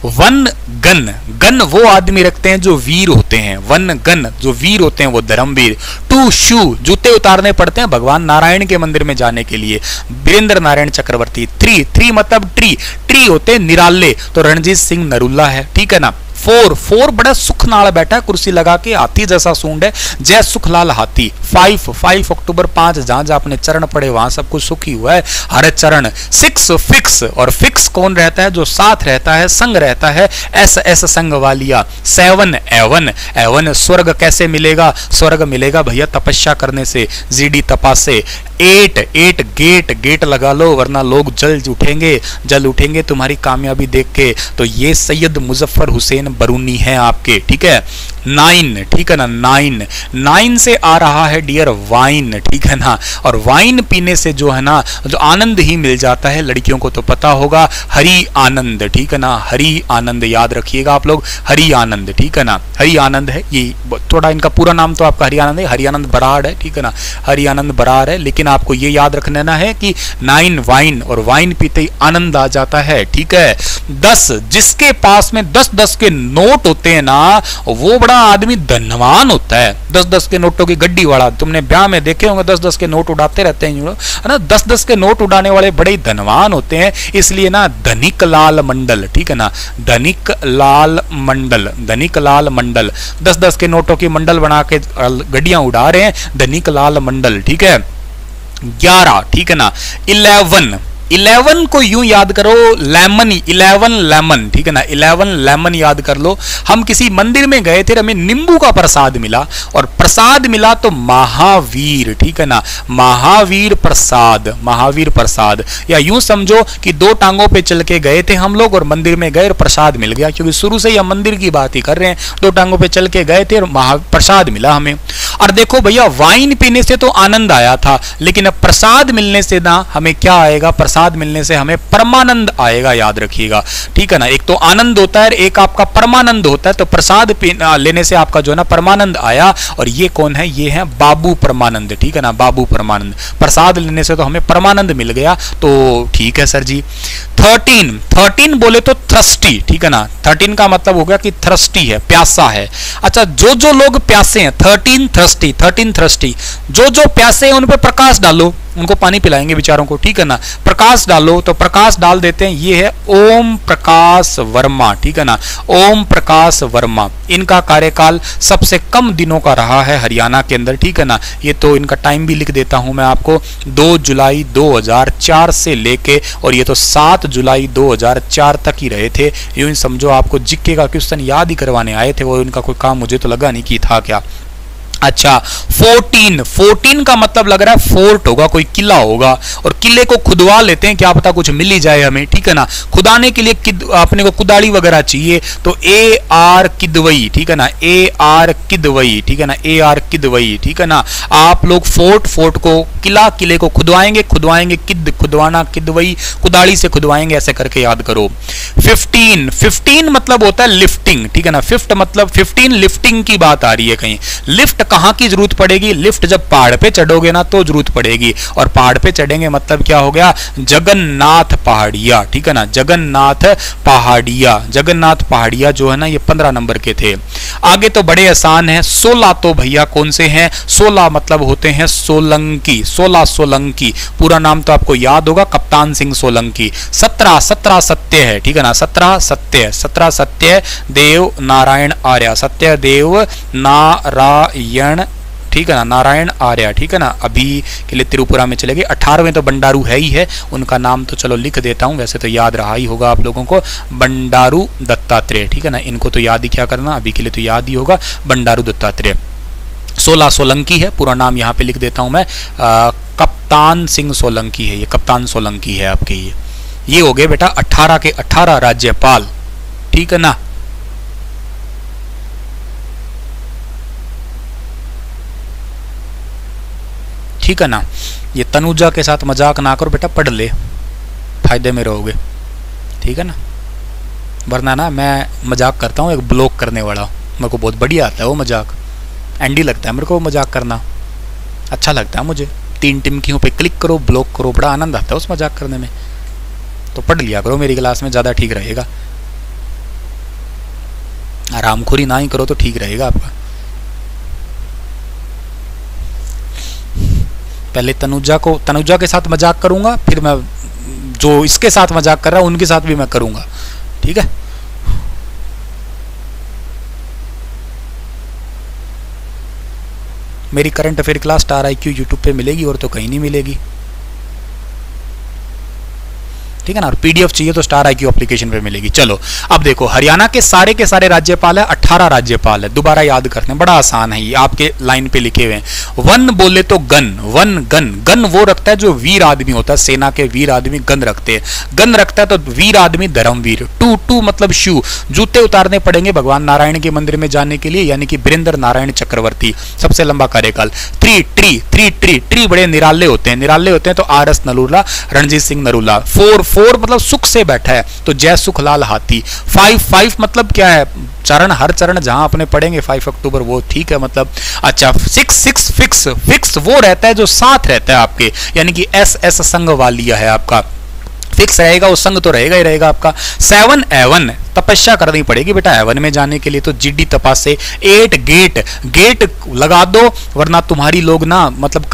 1 गन, गन वो आदमी रखते हैं जो वीर होते हैं, 1 गन जो वीर होते हैं वो धर्मवीर। 2 शू, जूते उतारने पड़ते हैं भगवान नारायण के मंदिर में जाने के लिए, बीरेंद्र नारायण चक्रवर्ती। 3 मतलब ट्री, ट्री होते हैं निराले, तो रणजीत सिंह नरूला है, ठीक है ना। 4 बड़ा सुख नाल बैठा है कुर्सी लगा के, हाथी जैसा सूंड है, जय सुखलाल हाथी। 5 अक्टूबर 5 जहां जहां अपने चरण पड़े वहां सब कुछ सुखी हुआ है, हर चरण। 6 फिक्स, और फिक्स कौन रहता है? जो साथ रहता है, संग रहता है, SS संग वालिया। 7 एवन, एवन स्वर्ग कैसे मिलेगा? स्वर्ग मिलेगा भैया तपस्या करने से, GD तपासे। 8 गेट, गेट लगा लो वरना लोग जल उठेंगे तुम्हारी कामयाबी देख के। तो ये सैयद मुजफ्फर हुसैन बरूनी है आपके, ठीक है। 9, ठीक है ना, 9 से आ रहा है डियर वाइन, ठीक है ना, और वाइन पीने से जो है ना जो आनंद ही मिल जाता है, लड़कियों को तो पता होगा, हरि आनंद, ठीक है ना, हरि आनंद याद रखिएगा आप लोग, हरि आनंद, ठीक है ना। हरियानंद है, ये थोड़ा इनका पूरा नाम तो आपका हरियानंद है, हरियानंद बराड़ है, ठीक है ना, हरियानंद बराड़ है। लेकिन आपको ये याद रख लेना है कि 9 वाइन, और वाइन पीते ही आनंद आ जाता है, ठीक है। 10, जिसके पास में 10-10 के नोट होते हैं ना, वो बड़ा आदमी धनवान होता है। 10-10 के नोटों की गड्डी वाला, तुमने ब्याह में देखे होंगे 10-10 के नोट उड़ाते रहते हैं, है ना, 10-10 के नोट उड़ाने वाले बड़े ही धनवान होते हैं। इसलिए ना धनिक लाल मंडल, ठीक है ना, धनिक लाल मंडल, धनिक लाल मंडल, 10-10 के नोटों की मंडल बना के गड्डियां उड़ा रहे हैं, धनिक लाल मंडल, ठीक है। 11, ठीक है ना। 11 को यूं याद करो, लेमन, 11 लेमन, ठीक है ना, 11 लेमन याद कर लो। हम किसी मंदिर में गए थे, हमें नींबू का प्रसाद मिला, और प्रसाद मिला तो महावीर, ठीक है ना, महावीर प्रसाद, महावीर प्रसाद। या यूं समझो कि 2 टांगों पे चल के गए थे हम लोग और मंदिर में गए और प्रसाद मिल गया, क्योंकि शुरू से ही हम मंदिर की बात ही कर रहे हैं। 2 टांगों पे चल के गए थे और प्रसाद मिला हमें। और देखो भैया, वाइन पीने से तो आनंद आया था, लेकिन अब प्रसाद मिलने से ना हमें क्या आएगा, प्रसाद मिलने से हमें परमानंद आएगा, याद रखिएगा, ठीक है ना। एक तो आनंद होता है, एक आपका परमानंद होता है। तो प्रसाद लेने से आपका जो है ना परमानंद आया, और ये कौन है, ये है बाबू परमानंद, ठीक है ना, बाबू परमानंद। प्रसाद लेने से तो हमें परमानंद मिल गया, तो ठीक है सर जी। 13 बोले तो थ्रस्टी, ठीक है ना, 13 का मतलब हो गया कि थ्रस्टी है, प्यासा है। अच्छा, जो लोग प्यासे हैं, 13 थ्रस्टी, जो प्यासे हैं उन पे प्रकाश डालो, उनको पानी पिलाएंगे बेचारों को, ठीक है ना। प्रकाश डालो, तो प्रकाश डाल देते हैं। ये है ओम प्रकाश वर्मा, ठीक है ना, ओम प्रकाश वर्मा। इनका कार्यकाल सबसे कम दिनों का रहा है हरियाणा के अंदर, ठीक है ना। ये तो इनका टाइम भी लिख देता हूं मैं आपको, 2 जुलाई 2004 से लेके, और ये तो 7 जुलाई 2004 तक ही रहे थे। यूं ही समझो आपको जीके का क्वेश्चन याद ही करवाने आए थे, वो इनका कोई काम मुझे तो लगा नहीं कि था क्या। अच्छा, 14 का मतलब लग रहा है फोर्ट होगा, कोई किला होगा, और किले को खुदवा लेते हैं, क्या पता कुछ मिल ही जाए हमें, ठीक है ना। खुदाने के लिए अपने को कुदाड़ी वगैरह चाहिए, तो AR किदवई, ठीक है ना, AR किदवई, ठीक है ना, AR किदवई, ठीक है ना। आप लोग फोर्ट को, किले को खुदवाएंगे, खुदवाना, किदवई, कुदाड़ी से खुदवाएंगे, ऐसे करके याद करो। 15 मतलब होता है लिफ्टिंग, ठीक है ना, 15 लिफ्टिंग की बात आ रही है कहीं। लिफ्ट कहां की जरूरत पड़ेगी, लिफ्ट जब पहाड़ पे चढ़ोगे ना तो जरूरत पड़ेगी, और पहाड़ पे चढ़ेंगे मतलब क्या हो गया, जगन्नाथ पहाड़िया, ठीक है ना, जगन्नाथ पहाड़िया जो है ना, ये 15 नंबर के थे। आगे तो बड़े आसान हैं। 16 तो भैया कौन से हैं, 16 मतलब होते हैं सोलंकी, 16 सोलंकी, पूरा नाम तो आपको याद होगा, कप्तान सिंह सोलंकी। 17 सत्य है, ठीक है ना, 17 सत्य देव नारायण आर्य, सत्य देव नारायण, ठीक है ना, नारायण आर्य, ठीक है ना। अभी के लिए त्रिपुरा में चले गए। 18वें तो बंडारू है ही है, उनका नाम तो चलो लिख देता हूं, वैसे तो याद रहा ही होगा आप लोगों को, बंडारू दत्तात्रेय, ठीक है ना। इनको तो याद ही क्या करना, अभी के लिए तो याद ही होगा, बंडारू दत्तात्रेय। 16 सोलंकी है, पूरा नाम यहाँ पे लिख देता हूं मैं, कप्तान सिंह सोलंकी है, ये कप्तान सोलंकी है आपके। ये हो गए बेटा 18 के 18 राज्यपाल, ठीक है ना। ठीक है ना। ये तनुजा के साथ मजाक ना करो बेटा, पढ़ ले, फायदे में रहोगे, ठीक है ना। वरना ना मैं मजाक करता हूँ, एक ब्लॉक करने वाला, मेरे को बहुत बढ़िया आता है वो मजाक, एंडी लगता है मेरे को मजाक करना, अच्छा लगता है मुझे। 3 टिमकियों पे क्लिक करो, ब्लॉक करो, बड़ा आनंद आता है उस मजाक करने में। तो पढ़ लिया करो मेरी क्लास में, ज़्यादा ठीक रहेगा। आरामखोरी ना ही करो तो ठीक रहेगा आपका। पहले तनुजा के साथ मजाक करूंगा, फिर मैं जो इसके साथ मजाक कर रहा हूं उनके साथ भी मैं करूंगा, ठीक है। मेरी current affair class star IQ YouTube पे मिलेगी, और तो कहीं नहीं मिलेगी, ठीक है ना। और PDF चाहिए तो स्टार IQ एप्लीकेशन पे मिलेगी। चलो अब देखो, हरियाणा के सारे राज्यपाल है, 18 राज्यपाल है, दोबारा याद करते हैं, बड़ा आसान है ये, आपके लाइन पे लिखे हुए हैं। 1 बोले तो गन वो रखता है जो वीर आदमी होता है, सेना के वीर आदमी गन रखते हैं, गन रखता है तो वीर आदमी धर्मवीर। 2 मतलब शू, जूते उतारने पड़ेंगे भगवान नारायण के मंदिर में जाने के लिए, यानी कि वीरेंद्र नारायण चक्रवर्ती, सबसे लंबा कार्यकाल। 3 ट्री बड़े निराले होते हैं तो RS नरूला, रणजीत सिंह नरूला। 4 4 मतलब सुख से बैठा है, तो जय सुखलाल हाथी। 5 मतलब क्या है, चरण, हर चरण जहां अपने पढ़ेंगे 5 अक्टूबर वो, ठीक है मतलब। अच्छा 6 फिक्स वो रहता है जो साथ रहता है आपके, यानी कि एस संग वालिया है आपका, फिक्स रहेगा, वो संग तो रहेगा ही रहेगा आपका। 7 एवन, तपस्या करनी पड़ेगी बेटा एवन में जाने के लिए, तो जिड्डी तपास से। 8 गेट लगा दो, वरना तुम्हारी लोग ना मतलब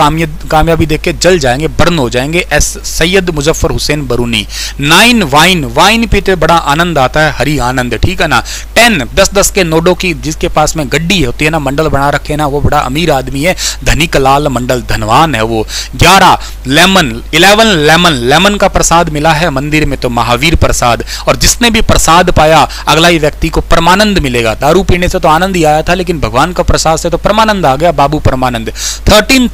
कामयाबी देख के जल जाएंगे, बर्न हो जाएंगे। एस सैयद मुजफ्फर हुसैन बरूनी। 9 वाइन पीते बड़ा आनंद आता है, हरि आनंद, ठीक है ना। 10 10 के नोटों की, जिसके पास में गड्डी होती है ना, मंडल बना रखे ना, वो बड़ा अमीर आदमी है, धनिक लाल मंडल, धनवान है वो। 11 लेमन का प्रसाद मिला है मंदिर में, तो महावीर प्रसाद, और जिसने भी प्रसाद पाया अगला ही व्यक्ति को परमानंद मिलेगा। दारू पीने से तो आनंद ही आया था, लेकिन भगवान का प्रसाद से तो परमानंद आ गया, बाबू परमानंद। 13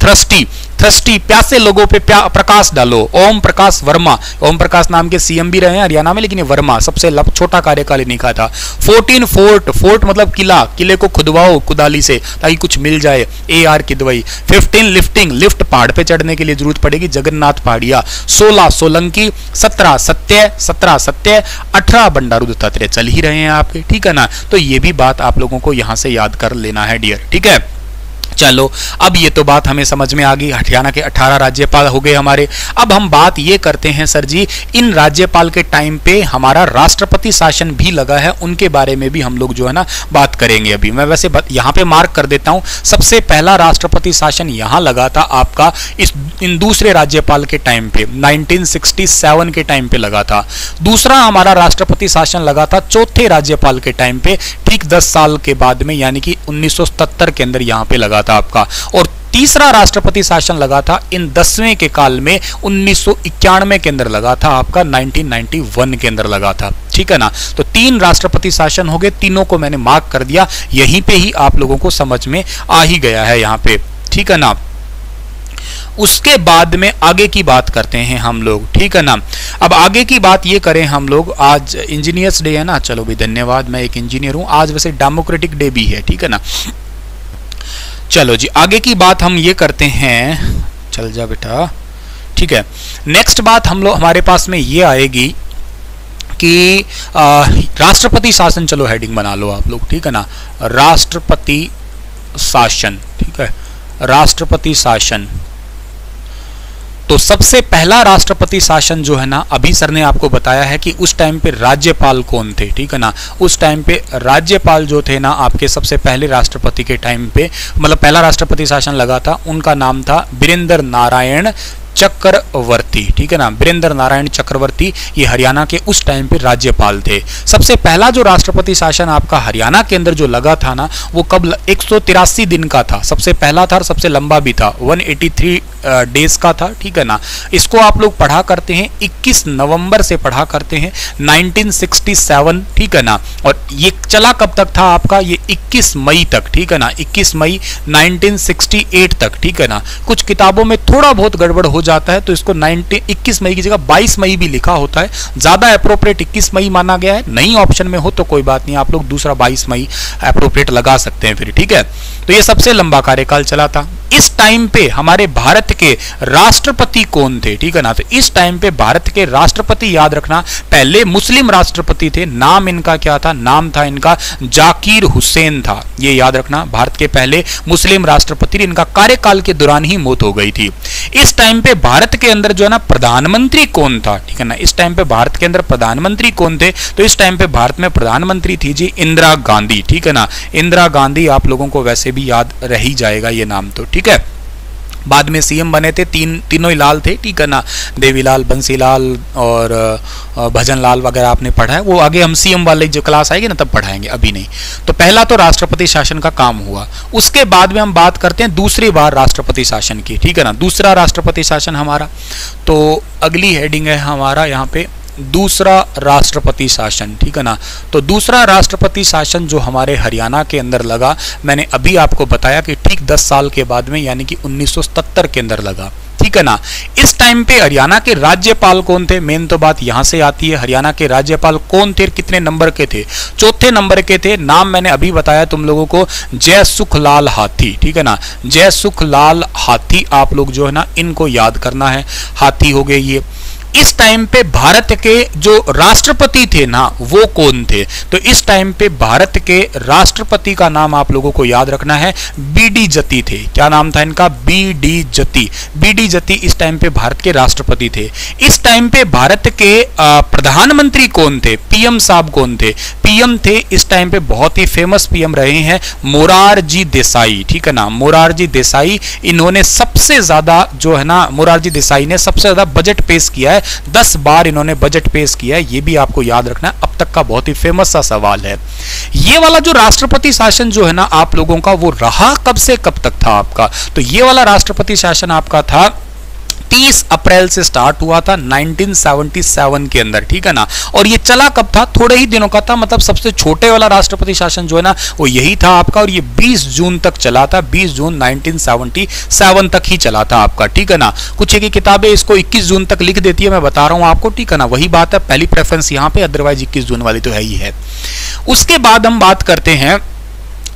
थ्रस्टी, प्यासे लोगों पे प्रकाश डालो। ओम प्रकाश वर्मा, ओम प्रकाश नाम के सीएम भी रहे हैं हरियाणा में, लेकिन ये वर्मा सबसे छोटा कार्यकाल लिखा था। 14 फोर्ट मतलब किला, किले को खुदवाओ कुदाली से ताकि कुछ मिल जाए, AR किदवई। 15 लिफ्ट पहाड़ पे चढ़ने के लिए जरूरत पड़ेगी, जगन्नाथ पहाड़िया। 16 सोलंकी। 17 सत्य। 18 बंडारू दत्तात्रेय, चल ही रहे हैं आपके, ठीक है ना। तो ये भी बात आप लोगों को यहां से याद कर लेना है डियर, ठीक है। चलो अब ये तो बात हमें समझ में आ गई, हरियाणा के 18 राज्यपाल हो गए हमारे। अब हम बात ये करते हैं सर जी, इन राज्यपाल के टाइम पे हमारा राष्ट्रपति शासन भी लगा है, उनके बारे में भी हम लोग जो है ना बात करेंगे। अभी मैं वैसे यहाँ पे मार्क कर देता हूँ, सबसे पहला राष्ट्रपति शासन यहाँ लगा था आपका इन दूसरे राज्यपाल के टाइम पे, 1967 के टाइम पे लगा था। दूसरा हमारा राष्ट्रपति शासन लगा था चौथे राज्यपाल के टाइम पे, ठीक 10 साल के बाद में, यानी कि 1977 के अंदर यहाँ पे लगा था आपका। और तीसरा राष्ट्रपति शासन लगा था इन 10वें के काल में, 1991 के अंदर लगा था आपका, 1991 के अंदर लगा था, ठीक है ना। तो 3 राष्ट्रपति शासन हो गए, तीनों को मैंने मार्क कर दिया, यहीं पे ही आप लोगों को समझ में आ ही गया है यहाँ पे, ठीक है ना। उसके बाद में आगे की बात करते हैं हम लोग, ठीक है ना। अब आगे की बात ये करें हम लोग, आज इंजीनियर्स डे है ना, चलो भी धन्यवाद, मैं एक इंजीनियर हूं। आज वैसे डेमोक्रेटिक डे भी है, ठीक है ना। चलो जी आगे की बात हम ये करते हैं, चल जा बेटा, ठीक है। नेक्स्ट बात हम लोग हमारे पास में ये आएगी कि राष्ट्रपति शासन, चलो हेडिंग बना लो आप लोग, ठीक है ना। राष्ट्रपति शासन, ठीक है, राष्ट्रपति शासन। तो सबसे पहला राष्ट्रपति शासन जो है ना, अभी सर ने आपको बताया है कि उस टाइम पे राज्यपाल कौन थे, ठीक है ना। उस टाइम पे राज्यपाल जो थे ना आपके, सबसे पहले राष्ट्रपति के टाइम पे, मतलब पहला राष्ट्रपति शासन लगा था, उनका नाम था वीरेंद्र नारायण चक्रवर्ती, ठीक है ना। वीरेंद्र नारायण चक्रवर्ती, ये हरियाणा के उस टाइम पे राज्यपाल थे। सबसे पहला जो राष्ट्रपति शासन आपका हरियाणा के अंदर जो लगा था ना, वो कब 183 दिन का था, सबसे पहला था और सबसे लंबा भी था, 183 डेज का था, ठीक है ना। इसको आप लोग पढ़ा करते हैं 21 नवंबर से पढ़ा करते हैं 1967, ठीक है ना। और ये चला कब तक था आपका, ये 21 मई तक, ठीक है ना, 21 मई 1968 तक, ठीक है ना। कुछ किताबों में थोड़ा बहुत गड़बड़ हो जाता है, तो इसको 21 मई की जगह 22 मई भी लिखा होता है, ज्यादा अप्रोप्रिएट 21 मई माना गया है। नहीं ऑप्शन में हो तो कोई बात नहीं, आप लोग दूसरा 22 मई अप्रोप्रिएट लगा सकते हैं फिर, ठीक है। तो ये सबसे लंबा कार्यकाल चला था। इस टाइम पे हमारे भारत के राष्ट्रपति कौन थे, ठीक है ना। तो इस टाइम पे भारत के राष्ट्रपति याद रखना, पहले मुस्लिम राष्ट्रपति थे, नाम इनका क्या था, नाम था इनका जाकिर हुसैन था, ये याद रखना। भारत के पहले मुस्लिम राष्ट्रपति, इनका कार्यकाल के दौरान ही मौत हो गई थी। इस टाइम पे भारत के अंदर जो है ना प्रधानमंत्री कौन था, ठीक है ना। इस टाइम पे भारत के अंदर प्रधानमंत्री कौन थे, तो इस टाइम पे भारत में प्रधानमंत्री थी जी इंदिरा गांधी, ठीक है ना। इंदिरा गांधी आप लोगों को वैसे भी याद रह ही जाएगा ये नाम तो, ठीक है। बाद में सीएम बने थे, तीनों ही लाल थे, ठीक है ना। देवीलाल, बंसीलाल और भजनलाल वगैरह आपने पढ़ा है, वो आगे हम सीएम वाले जो क्लास आएगी ना तब पढ़ाएंगे, अभी नहीं। तो पहला तो राष्ट्रपति शासन का काम हुआ। उसके बाद में हम बात करते हैं दूसरी बार राष्ट्रपति शासन की, ठीक है ना। दूसरा राष्ट्रपति शासन हमारा, तो अगली हेडिंग है हमारा यहाँ पे दूसरा राष्ट्रपति शासन, ठीक है ना। तो दूसरा राष्ट्रपति शासन जो हमारे हरियाणा के अंदर लगा, मैंने अभी आपको बताया कि ठीक 10 साल के बाद में, यानी कि 1977 के अंदर लगा, ठीक है ना। इस टाइम पे हरियाणा के राज्यपाल कौन थे, मेन तो बात यहां से आती है। हरियाणा के राज्यपाल कौन थे, कितने नंबर के थे, चौथे नंबर के थे। नाम मैंने अभी बताया तुम लोगों को, जय सुखलाल हाथी, ठीक है ना। जय सुखलाल हाथी आप लोग जो है ना इनको याद करना है, हाथी हो गए ये। इस टाइम पे भारत के जो राष्ट्रपति थे ना वो कौन थे? तो इस टाइम पे भारत के राष्ट्रपति का नाम आप लोगों को याद रखना है, बीडी जती थे। क्या नाम था इनका? बीडी जती। बीडी जती इस टाइम पे भारत के राष्ट्रपति थे। इस टाइम पे भारत के प्रधानमंत्री कौन थे? पीएम साहब कौन थे? पीएम थे इस टाइम पे बहुत ही फेमस पीएम रहे हैं मोरारजी देसाई, ठीक है ना, मोरारजी देसाई। इन्होंने सबसे ज्यादा जो है ना, मोरारजी देसाई ने सबसे ज्यादा बजट पेश किया है, 10 बार इन्होंने बजट पेश किया है, ये भी आपको याद रखना है, अब तक का बहुत ही फेमस सा सवाल है। ये वाला जो राष्ट्रपति शासन जो है ना आप लोगों का, वो रहा कब से कब तक था आपका? तो ये वाला राष्ट्रपति शासन आपका था 30 अप्रैल से स्टार्ट हुआ था 1977 के अंदर, ठीक है ना। और ये चला कब था? थोड़े ही दिनों का था, मतलब सबसे छोटे वाला राष्ट्रपति शासन जो है ना वो यही था आपका, और ये 20 जून तक चला था, 20 जून 1977 तक ही चला था आपका, ठीक है ना। कुछ एक किताबें इसको 21 जून तक लिख देती है, मैं बता रहा हूं आपको, ठीक है ना। वही बात है, पहली प्रेफरेंस यहां पे, अदरवाइज 21 जून वाली तो है ही है। उसके बाद हम बात करते हैं,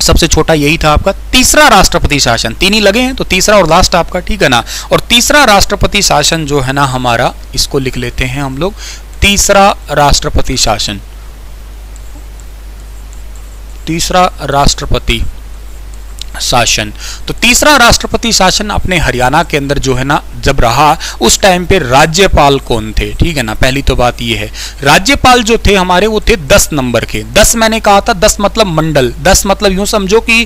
सबसे छोटा यही था आपका तीसरा राष्ट्रपति शासन। 3 ही लगे हैं तो तीसरा और लास्ट आपका, ठीक है ना। और तीसरा राष्ट्रपति शासन जो है ना हमारा, इसको लिख लेते हैं हम लोग, तीसरा राष्ट्रपति शासन, तीसरा राष्ट्रपति शासन। तो तीसरा राष्ट्रपति शासन अपने हरियाणा के अंदर जो है ना जब रहा, उस टाइम पे राज्यपाल कौन थे, ठीक है ना। पहली तो बात ये है, राज्यपाल जो थे हमारे वो थे 10 नंबर के। 10 मैंने कहा था, 10 मतलब मंडल, 10 मतलब यूं समझो कि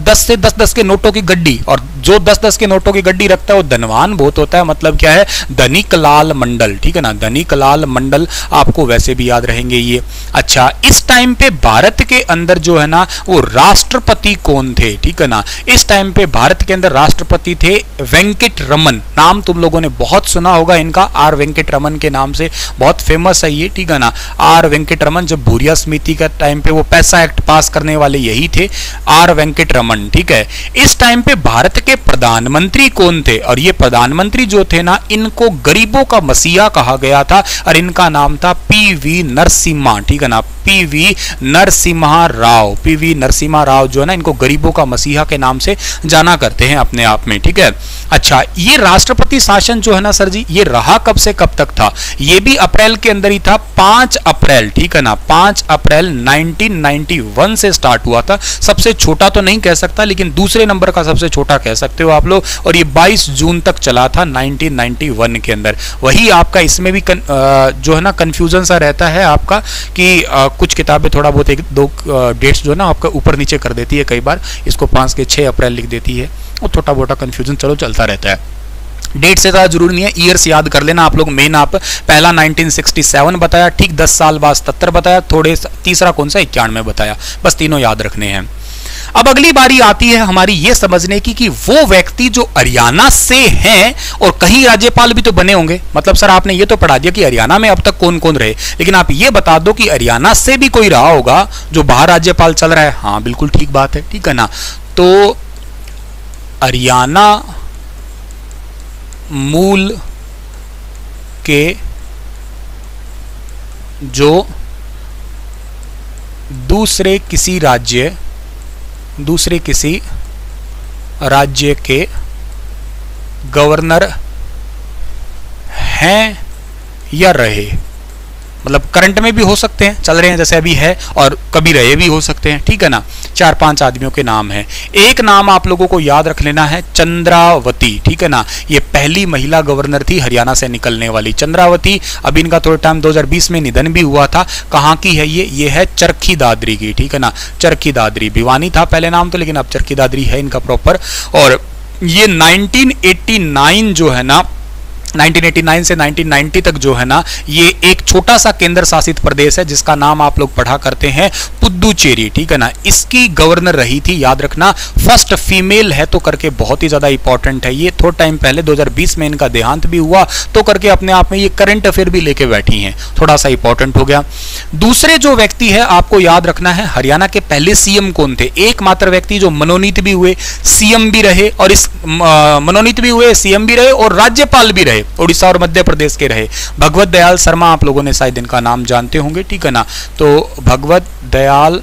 10 से 10-10 के नोटों की गड्डी, और जो 10-10 के नोटों की गड्डी रखता है वो धनवान बहुत होता है, मतलब क्या है, धनिक लाल मंडल, ठीक है ना, धनिक लाल मंडल, आपको वैसे भी याद रहेंगे ये। अच्छा, इस टाइम पे भारत के अंदर जो है ना वो राष्ट्रपति कौन थे, ठीक है ना। इस टाइम पे भारत के अंदर राष्ट्रपति थे वेंकट रमन, नाम तुम लोगों ने बहुत सुना होगा इनका, आर वेंकट रमन के नाम से बहुत फेमस है ये, ठीक है ना। आर वेंकट रमन, जब भूरिया समिति का टाइम पे वो पैसा एक्ट पास करने वाले यही थे, आर वेंकट रमन, ठीक है। इस टाइम पे भारत के प्रधानमंत्री कौन थे? और ये प्रधानमंत्री जो थे ना, इनको गरीबों का मसीहा कहा गया था, और इनका नाम था पीवी नरसिम्हा, ठीक है ना, पीवी नरसिम्हा राव। पीवी नरसिम्हा राव जो है ना, इनको गरीबों का मसीहा के नाम से जाना करते हैं अपने आप में, ठीक है। अच्छा, ये राष्ट्रपति शासन जो है ना सर जी, ये रहा कब से कब तक था? ये भी अप्रैल के अंदर ही था, 5 अप्रैल, ठीक है ना, 5 अप्रैल 1991 से स्टार्ट हुआ था। सबसे छोटा तो नहीं कह सकता, लेकिन दूसरे नंबर का सबसे छोटा कह सकते हो आप लोग, और ये 22 जून तक चला था 1991 के अंदर। वही आपका इसमें भी जो है ना कंफ्यूजन सा रहता है आपका, कि कुछ किताबें थोड़ा बहुत 1-2 डेट्स जो है ना आपका ऊपर नीचे कर देती है, कई बार इसको 5 के 6 अप्रैल लिख देती है, और छोटा मोटा कंफ्यूजन चलो चलता रहता है। डेट से ज़्यादा जरूरी नहीं है, ईयर्स याद कर लेना आप लोग। मेन आप पहला 1967 बताया, ठीक 10 साल बाद 77 बताया, थोड़े तीसरा कौन सा 91 बताया, बस तीनों याद रखने हैं। अब अगली बारी आती है हमारी ये समझने की कि वो व्यक्ति जो हरियाणा से हैं, और कहीं राज्यपाल भी तो बने होंगे, मतलब सर आपने ये तो पढ़ा दिया कि हरियाणा में अब तक कौन कौन रहे, लेकिन आप ये बता दो कि हरियाणा से भी कोई रहा होगा जो बाहर राज्यपाल चल रहा है। हाँ बिल्कुल ठीक बात है, ठीक है ना। तो हरियाणा मूल के जो दूसरे किसी राज्य के गवर्नर हैं या रहे, मतलब करंट में भी हो सकते हैं, चल रहे हैं जैसे अभी है, और कभी रहे भी हो सकते हैं, ठीक है ना। 4-5 आदमियों के नाम हैं। एक नाम आप लोगों को याद रख लेना है, चंद्रावती, ठीक है ना। ये पहली महिला गवर्नर थी हरियाणा से निकलने वाली, चंद्रावती। अभी इनका थोड़ा टाइम 2020 में निधन भी हुआ था। कहाँ की है ये है चरखी दादरी की, ठीक है ना, चरखी दादरी। भिवानी था पहले नाम तो, लेकिन अब चरखी दादरी है इनका प्रॉपर। और ये 1989 जो है ना, 1989 से 1990 तक जो है ना, ये एक छोटा सा केंद्र शासित प्रदेश है जिसका नाम आप लोग पढ़ा करते हैं पुदुचेरी, ठीक है ना। इसकी गवर्नर रही थी, याद रखना, फर्स्ट फीमेल है तो करके बहुत ही ज्यादा इंपॉर्टेंट है ये। थोड़ा टाइम पहले 2020 में इनका देहांत भी हुआ तो करके अपने आप में ये करंट अफेयर भी लेके बैठी हैं, थोड़ा सा इंपॉर्टेंट हो गया। दूसरे जो व्यक्ति है आपको याद रखना है, हरियाणा के पहले सीएम कौन थे? एकमात्र व्यक्ति जो मनोनीत भी हुए, सीएम भी रहे, और इस मनोनीत भी हुए, सीएम भी रहे और राज्यपाल भी रहे, उड़ीसा और मध्य प्रदेश के रहे, भगवत दयाल शर्मा। आप लोगों ने शायद इनका नाम जानते होंगे, ठीक है ना। तो भगवत दयाल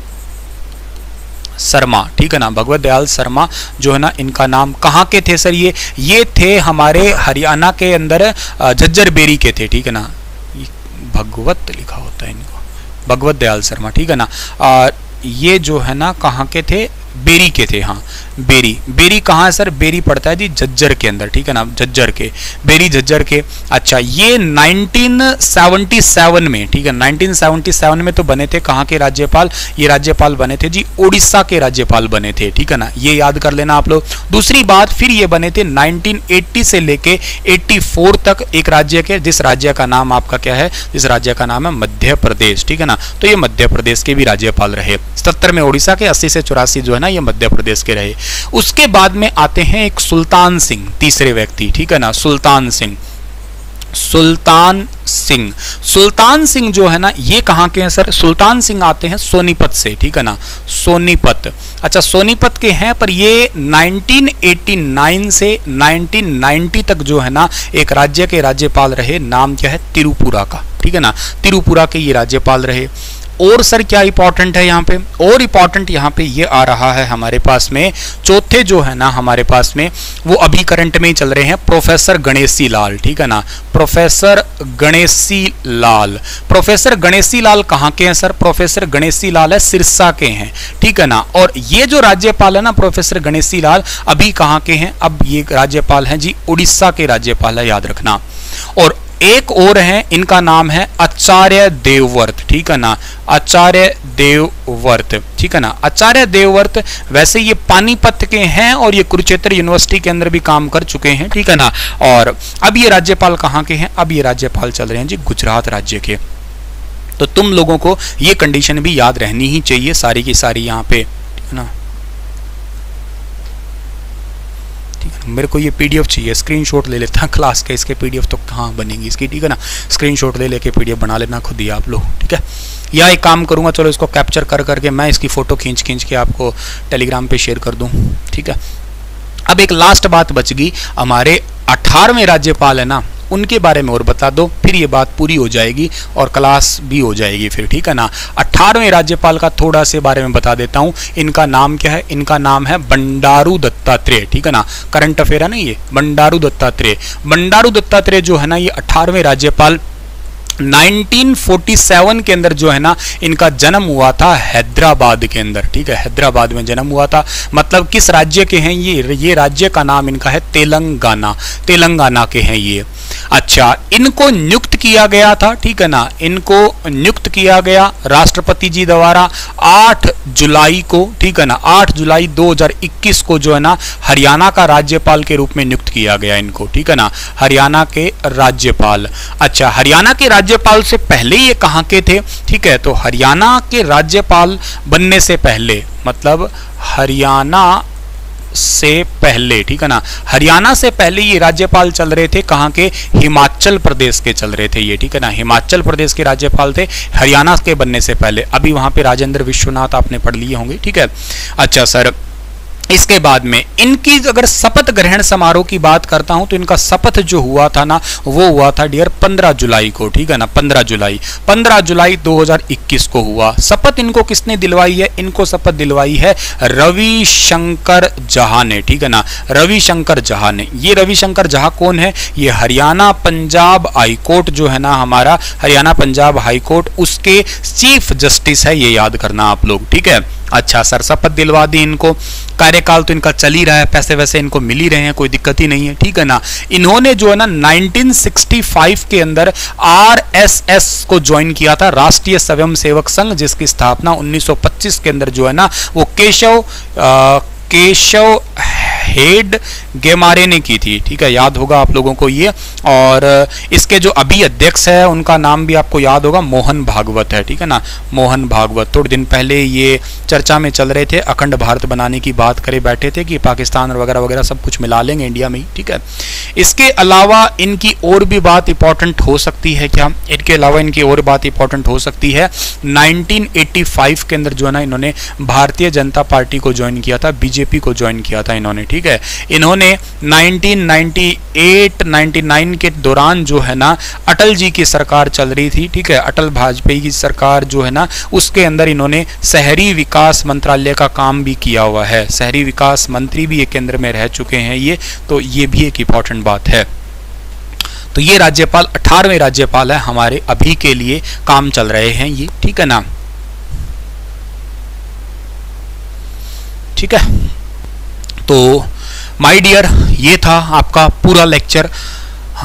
शर्मा, ठीक है ना, भगवत दयाल शर्मा जो है ना, इनका नाम कहाँ के थे सर? ये थे हमारे हरियाणा के अंदर झज्जर बेरी के थे, ठीक है ना, भगवत लिखा होता है इनको, भगवत दयाल शर्मा, ठीक है ना। ये जो है ना कहाँ के थे? बेरी के थे, हाँ बेरी। बेरी कहाँ है सर? बेरी पड़ता है जी झज्जर के अंदर, ठीक है ना, झज्जर के, बेरी झज्जर के। अच्छा, ये 1977 में, ठीक है, 1977 में तो बने थे कहाँ के राज्यपाल? ये राज्यपाल बने थे जी उड़ीसा के राज्यपाल बने थे, ठीक है ना, ये याद कर लेना आप लोग। दूसरी बात, फिर ये बने थे 1980 से लेके 84 तक एक राज्य के, जिस राज्य का नाम आपका क्या है? जिस राज्य का नाम है मध्य प्रदेश, ठीक है ना। तो ये मध्य प्रदेश के भी राज्यपाल रहे। 77 में उड़ीसा के, 80 से 84 जो है ना ये मध्य प्रदेश के रहे। उसके बाद में आते हैं एक सुल्तान सिंह, तीसरे व्यक्ति, ठीक है ना, सुल्तान सिंह। सुल्तान सिंह, सुल्तान सिंह जो है ना ये कहाँ के हैं सर? सुल्तान सिंह आते हैं सोनीपत से, ठीक है ना, सोनीपत। अच्छा, सोनीपत के हैं, पर ये 1989 से 1990 तक जो है ना एक राज्य के राज्यपाल रहे। नाम क्या है? त्रिपुरा का, ठीक है ना, त्रिपुरा के ये राज्यपाल रहे। और सर क्या इंपॉर्टेंट है यहाँ पे? और इंपॉर्टेंट यहाँ पे ये आ रहा है हमारे पास में, चौथे जो है ना हमारे पास में, वो अभी करंट में ही चल रहे हैं, प्रोफेसर गणेशी लाल, ठीक है ना, प्रोफेसर गणेशी लाल। प्रोफेसर गणेशी लाल कहाँ के हैं सर? प्रोफेसर गणेशी लाल है सिरसा के हैं, ठीक है ना। और ये जो राज्यपाल है ना प्रोफेसर गणेशी लाल, अभी कहाँ के हैं? अब ये राज्यपाल हैं जी उड़ीसा के राज्यपाल है, याद रखना। और एक और हैं, इनका नाम है आचार्य देवव्रत, ठीक है ना, आचार्य देवव्रत, ठीक है ना, आचार्य देवव्रत। वैसे ये पानीपत के हैं और ये कुरुक्षेत्र यूनिवर्सिटी के अंदर भी काम कर चुके हैं, ठीक है ना। और अब ये राज्यपाल कहाँ के हैं? अब ये राज्यपाल चल रहे हैं जी गुजरात राज्य के। तो तुम लोगों को ये कंडीशन भी याद रहनी ही चाहिए सारी की सारी यहाँ पे, ठीक है ना। मेरे को ये पीडीएफ चाहिए, स्क्रीनशॉट ले लेता क्लास के, इसके पीडीएफ तो कहाँ बनेगी इसकी, ठीक है ना। स्क्रीनशॉट ले लेके पीडीएफ बना लेना खुद ही आप लोग, ठीक है। या एक काम करूँगा, चलो इसको कैप्चर कर करके मैं इसकी फ़ोटो खींच के आपको टेलीग्राम पे शेयर कर दूँ, ठीक है। अब एक लास्ट बात बच गई, हमारे 18वें राज्यपाल है ना, उनके बारे में और बता दो, फिर ये बात पूरी हो जाएगी और क्लास भी हो जाएगी फिर, ठीक है ना। 18वें राज्यपाल का थोड़ा से बारे में बता देता हूँ। इनका नाम क्या है? इनका नाम है बंडारू दत्तात्रेय, ठीक है ना, करंट अफेयर है ना ये, बंडारू दत्तात्रेय। बंडारू दत्तात्रेय जो है ना ये 18वें राज्यपाल 1947 के अंदर जो है ना इनका जन्म हुआ था हैदराबाद के अंदर, ठीक है, हैदराबाद में जन्म हुआ था। मतलब किस राज्य के हैं ये राज्य का नाम इनका है तेलंगाना, तेलंगाना के हैं ये। अच्छा, इनको नियुक्त किया गया था, ठीक है ना, इनको नियुक्त किया गया राष्ट्रपति जी द्वारा 8 जुलाई को, ठीक है ना, 8 जुलाई 2021 को जो है ना हरियाणा का राज्यपाल के रूप में नियुक्त किया गया इनको, ठीक है ना, हरियाणा के राज्यपाल। अच्छा, हरियाणा के राज्यपाल से पहले ये कहाँ के थे? ठीक है, तो हरियाणा के राज्यपाल बनने से पहले, मतलब हरियाणा से पहले, ठीक है ना, हरियाणा से पहले ये राज्यपाल चल रहे थे कहाँ के? हिमाचल प्रदेश के चल रहे थे ये, ठीक है ना, हिमाचल प्रदेश के राज्यपाल थे हरियाणा के बनने से पहले। अभी वहां पे राजेंद्र विश्वनाथ आपने पढ़ लिए होंगे, ठीक है। अच्छा सर, इसके बाद में इनकी अगर शपथ ग्रहण समारोह की बात करता हूं तो इनका शपथ जो हुआ था ना वो हुआ था डियर 15 जुलाई को, ठीक है ना, 15 जुलाई 2021 को हुआ। शपथ इनको किसने दिलवाई है? इनको शपथ दिलवाई है रविशंकर झा ने, ठीक है ना, रविशंकर झा ने। ये रविशंकर झा कौन है? ये हरियाणा पंजाब हाई कोर्ट जो है ना हमारा, हरियाणा पंजाब हाई कोर्ट, उसके चीफ जस्टिस है, ये याद करना आप लोग, ठीक है। अच्छा सर, शपथ दिलवा दी इनको, कार्यकाल तो इनका चल ही रहा है, पैसे वैसे इनको मिल ही रहे हैं, कोई दिक्कत ही नहीं है, ठीक है ना। इन्होंने जो है ना 1965 के अंदर आरएसएस को ज्वाइन किया था, राष्ट्रीय स्वयं सेवक संघ, जिसकी स्थापना 1925 के अंदर जो है ना वो केशव हेड गेमारे ने की थी, ठीक है, याद होगा आप लोगों को ये। और इसके जो अभी अध्यक्ष है उनका नाम भी आपको याद होगा, मोहन भागवत है, ठीक है ना, मोहन भागवत। थोड़े दिन पहले ये चर्चा में चल रहे थे, अखंड भारत बनाने की बात करे बैठे थे कि पाकिस्तान वगैरह वगैरह सब कुछ मिला लेंगे इंडिया में ही, ठीक है। इसके अलावा इनकी और भी बात इंपॉर्टेंट हो सकती है क्या? इनके अलावा इनकी और बात इंपॉर्टेंट हो सकती है, 1985 के अंदर जो है ना इन्होंने भारतीय जनता पार्टी को ज्वाइन किया था, बीजेपी को ज्वाइन किया था इन्होंने, ठीक है। इन्होंने 1998-99 के दौरान जो है ना अटल जी की सरकार चल रही थी, ठीक है, अटल वाजपेयी की सरकार जो है ना उसके अंदर इन्होंने शहरी विकास मंत्रालय का काम भी किया हुआ है, शहरी विकास मंत्री भी एक केंद्र में रह चुके हैं ये, तो ये भी एक इंपॉर्टेंट बात है। तो ये राज्यपाल 18वें राज्यपाल है हमारे अभी के लिए काम चल रहे हैं ये, ठीक है ना, ठीक है। तो माय डियर, ये था आपका पूरा लेक्चर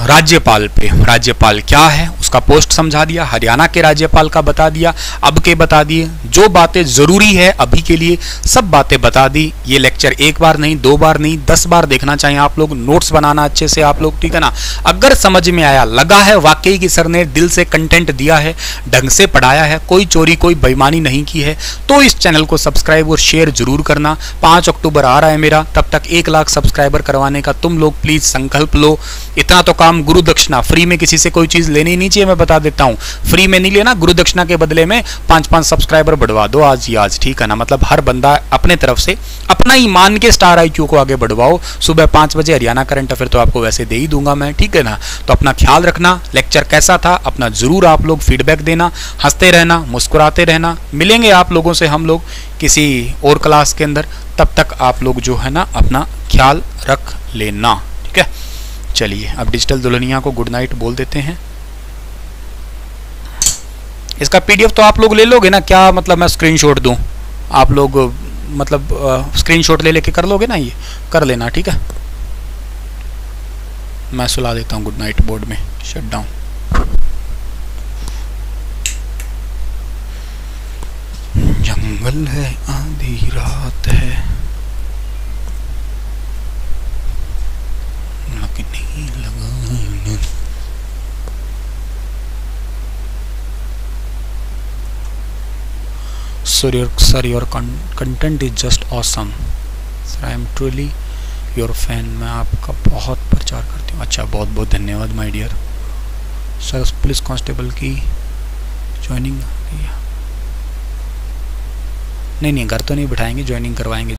राज्यपाल पे। राज्यपाल क्या है उसका पोस्ट समझा दिया, हरियाणा के राज्यपाल का बता दिया, अब के बता दिए, जो बातें जरूरी है अभी के लिए सब बातें बता दी। ये लेक्चर एक बार नहीं, 2 बार नहीं, 10 बार देखना चाहिए आप लोग, नोट्स बनाना अच्छे से आप लोग, ठीक है ना। अगर समझ में आया, लगा है वाकई कि सर ने दिल से कंटेंट दिया है, ढंग से पढ़ाया है, कोई चोरी कोई बेईमानी नहीं की है, तो इस चैनल को सब्सक्राइब और शेयर जरूर करना। 5 अक्टूबर आ रहा है मेरा, तब तक 1 लाख सब्सक्राइबर करवाने का तुम लोग प्लीज संकल्प लो। इतना तो काम, गुरु दक्षिणा, फ्री में किसी से कोई चीज लेनी नहीं चाहिए, मैं बता देता हूं, फ्री में नहीं लेना, गुरु दक्षिणा के बदले में 5-5 सब्सक्राइबर बढ़वा दो आज ही आज, ठीक है ना। मतलब हर बंदा अपने तरफ से अपना ही मान के स्टार IQ को आगे बढ़वाओ। सुबह 5 बजे हरियाणा करंट अफेयर तो आपको वैसे दे ही दूंगा मैं, ठीक है ना। तो अपना ख्याल रखना, लेक्चर कैसा था अपना जरूर आप लोग फीडबैक देना, हंसते रहना, मुस्कुराते रहना। मिलेंगे आप लोगों से हम लोग किसी और क्लास के अंदर, तब तक आप लोग जो है ना अपना ख्याल रख लेना, ठीक है। चलिए अब डिजिटल दुल्हनिया को गुड नाइट बोल देते हैं। इसका PDF तो आप लोग ले लोगे ना, क्या मतलब मैं स्क्रीनशॉट दूं, आप लोग मतलब स्क्रीनशॉट ले लेके कर लोगे ना, ये कर लेना, ठीक है। मैं सुला देता हूं गुड नाइट बोर्ड में, शट डाउन। जंगल है आधी रात है, Sir, your content is just awesome. Sir, I am truly your fan. मैं आपका बहुत प्रचार करती हूँ। अच्छा, बहुत बहुत धन्यवाद my dear. Sir police constable की ज्वाइनिंग नहीं, घर तो नहीं बिठाएंगे, ज्वाइनिंग करवाएंगे।